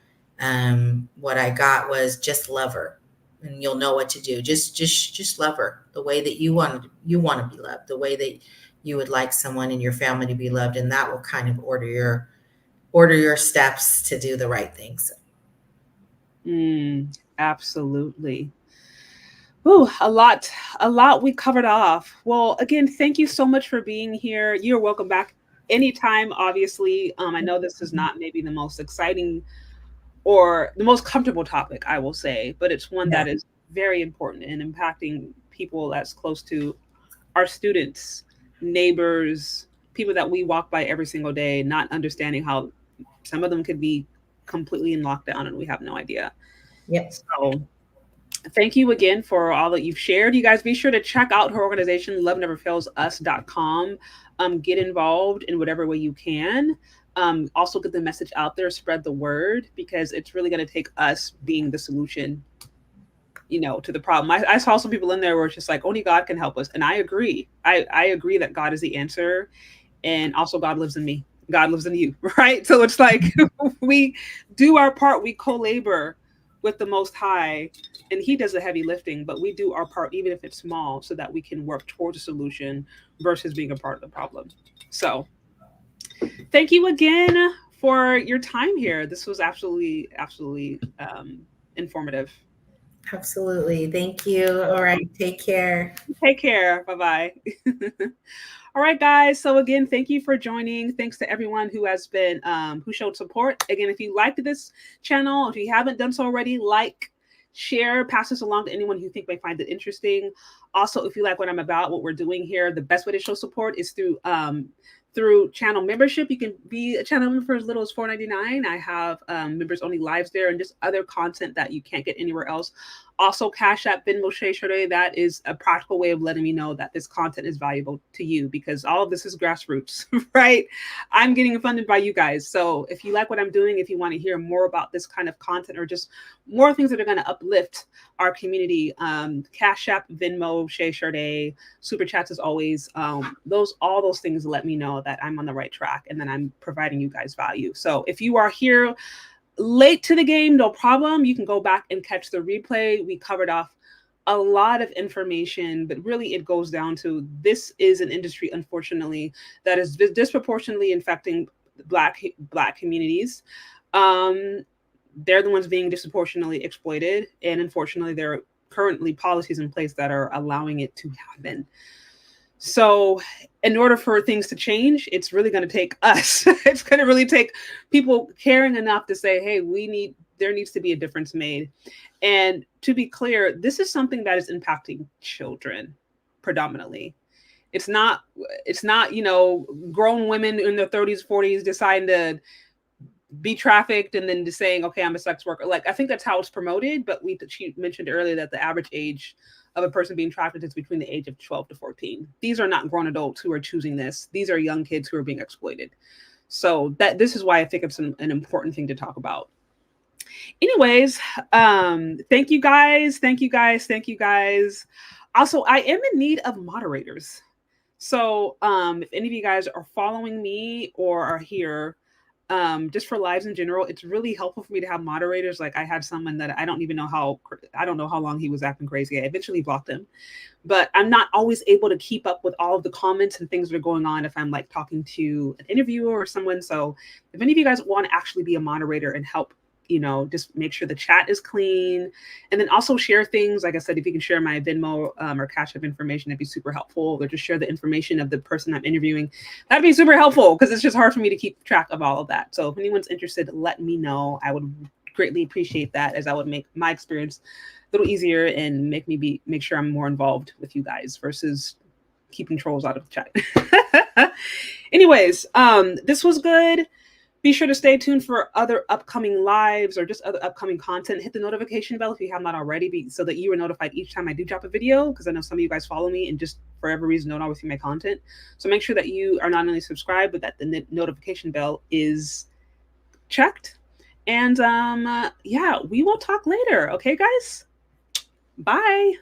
what I got was just love her. and you'll know what to do. Just love her the way that you want to be loved, the way that you would like someone in your family to be loved, and that will kind of order your steps to do the right things. Absolutely. Ooh, a lot we covered off. Well, again, thank you so much for being here. You're welcome back anytime, obviously. I know this is not maybe the most exciting or the most comfortable topic, I will say, but it's one that is very important in impacting people that's close to our students, neighbors, people that we walk by every single day, not understanding how some of them could be completely in lockdown and we have no idea. Yep. So thank you again for all that you've shared. You guys be sure to check out her organization, loveneverfailsus.com. Get involved in whatever way you can. Also get the message out there, spread the word, because it's really going to take us being the solution, to the problem. I saw some people in there where it's just like, only God can help us. And I agree. I agree that God is the answer. And also God lives in me. God lives in you, right? So it's like we do our part. We co-labor with the Most High, and He does the heavy lifting, but we do our part, even if it's small, so that we can work towards a solution versus being a part of the problem. So thank you again for your time here. This was absolutely informative. Absolutely. Thank you. All right. Take care. Take care. Bye-bye. All right, guys. So again, thank you for joining. Thanks to everyone who has been, who showed support. Again, if you liked this channel, if you haven't done so already, like, share, pass this along to anyone who think may find it interesting. Also, if you like what I'm about, what we're doing here, the best way to show support is through channel membership. You can be a channel member for as little as $4.99. I have members only lives there and just other content that you can't get anywhere else. Also, Cash App, Venmo, Shea. That is a practical way of letting me know that this content is valuable to you, because all of this is grassroots, right? I'm getting funded by you guys. So if you like what I'm doing, if you want to hear more about this kind of content or just more things that are going to uplift our community, Cash App, Venmo, Shea, Super Chats as always. All those things let me know that I'm on the right track and that I'm providing you guys value. So if you are here late to the game, no problem. You can go back and catch the replay. We covered off a lot of information, but really it goes down to, this is an industry, unfortunately, that is disproportionately infecting Black communities. They're the ones being disproportionately exploited. And unfortunately, there are currently policies in place that are allowing it to happen. So in order for things to change, it's really going to take us. It's going to really take people caring enough to say, hey, there needs to be a difference made. And to be clear, this is something that is impacting children predominantly. It's not, grown women in their 30s, 40s deciding to be trafficked and then just saying, okay, I'm a sex worker. Like, I think that's how it's promoted. But she mentioned earlier that the average age of a person being trafficked is between the age of 12 to 14. These are not grown adults who are choosing this. These are young kids who are being exploited. So this is why I think it's an important thing to talk about. Anyways, thank you guys. Also, I am in need of moderators. So if any of you guys are following me or are here, just for lives in general, it's really helpful for me to have moderators. Like, I had someone that I don't know how long he was acting crazy. I eventually blocked him, but I'm not always able to keep up with all of the comments and things that are going on if I'm like talking to an interviewer or someone. So if any of you guys want to actually be a moderator and help, just make sure the chat is clean, and then also share things. Like I said, if you can share my Venmo or Cash App information, it'd be super helpful. Or just share the information of the person I'm interviewing. That'd be super helpful, because it's just hard for me to keep track of all of that. So if anyone's interested, let me know. I would greatly appreciate that, as I would make my experience a little easier and make sure I'm more involved with you guys versus keeping trolls out of the chat. Anyways, this was good. Be sure to stay tuned for other upcoming lives or just other upcoming content. Hit the notification bell if you have not already, so that you are notified each time I do drop a video, because I know some of you guys follow me and just for every reason don't always see my content. So make sure that you are not only subscribed, but that the notification bell is checked. And yeah, we will talk later. Okay, guys? Bye.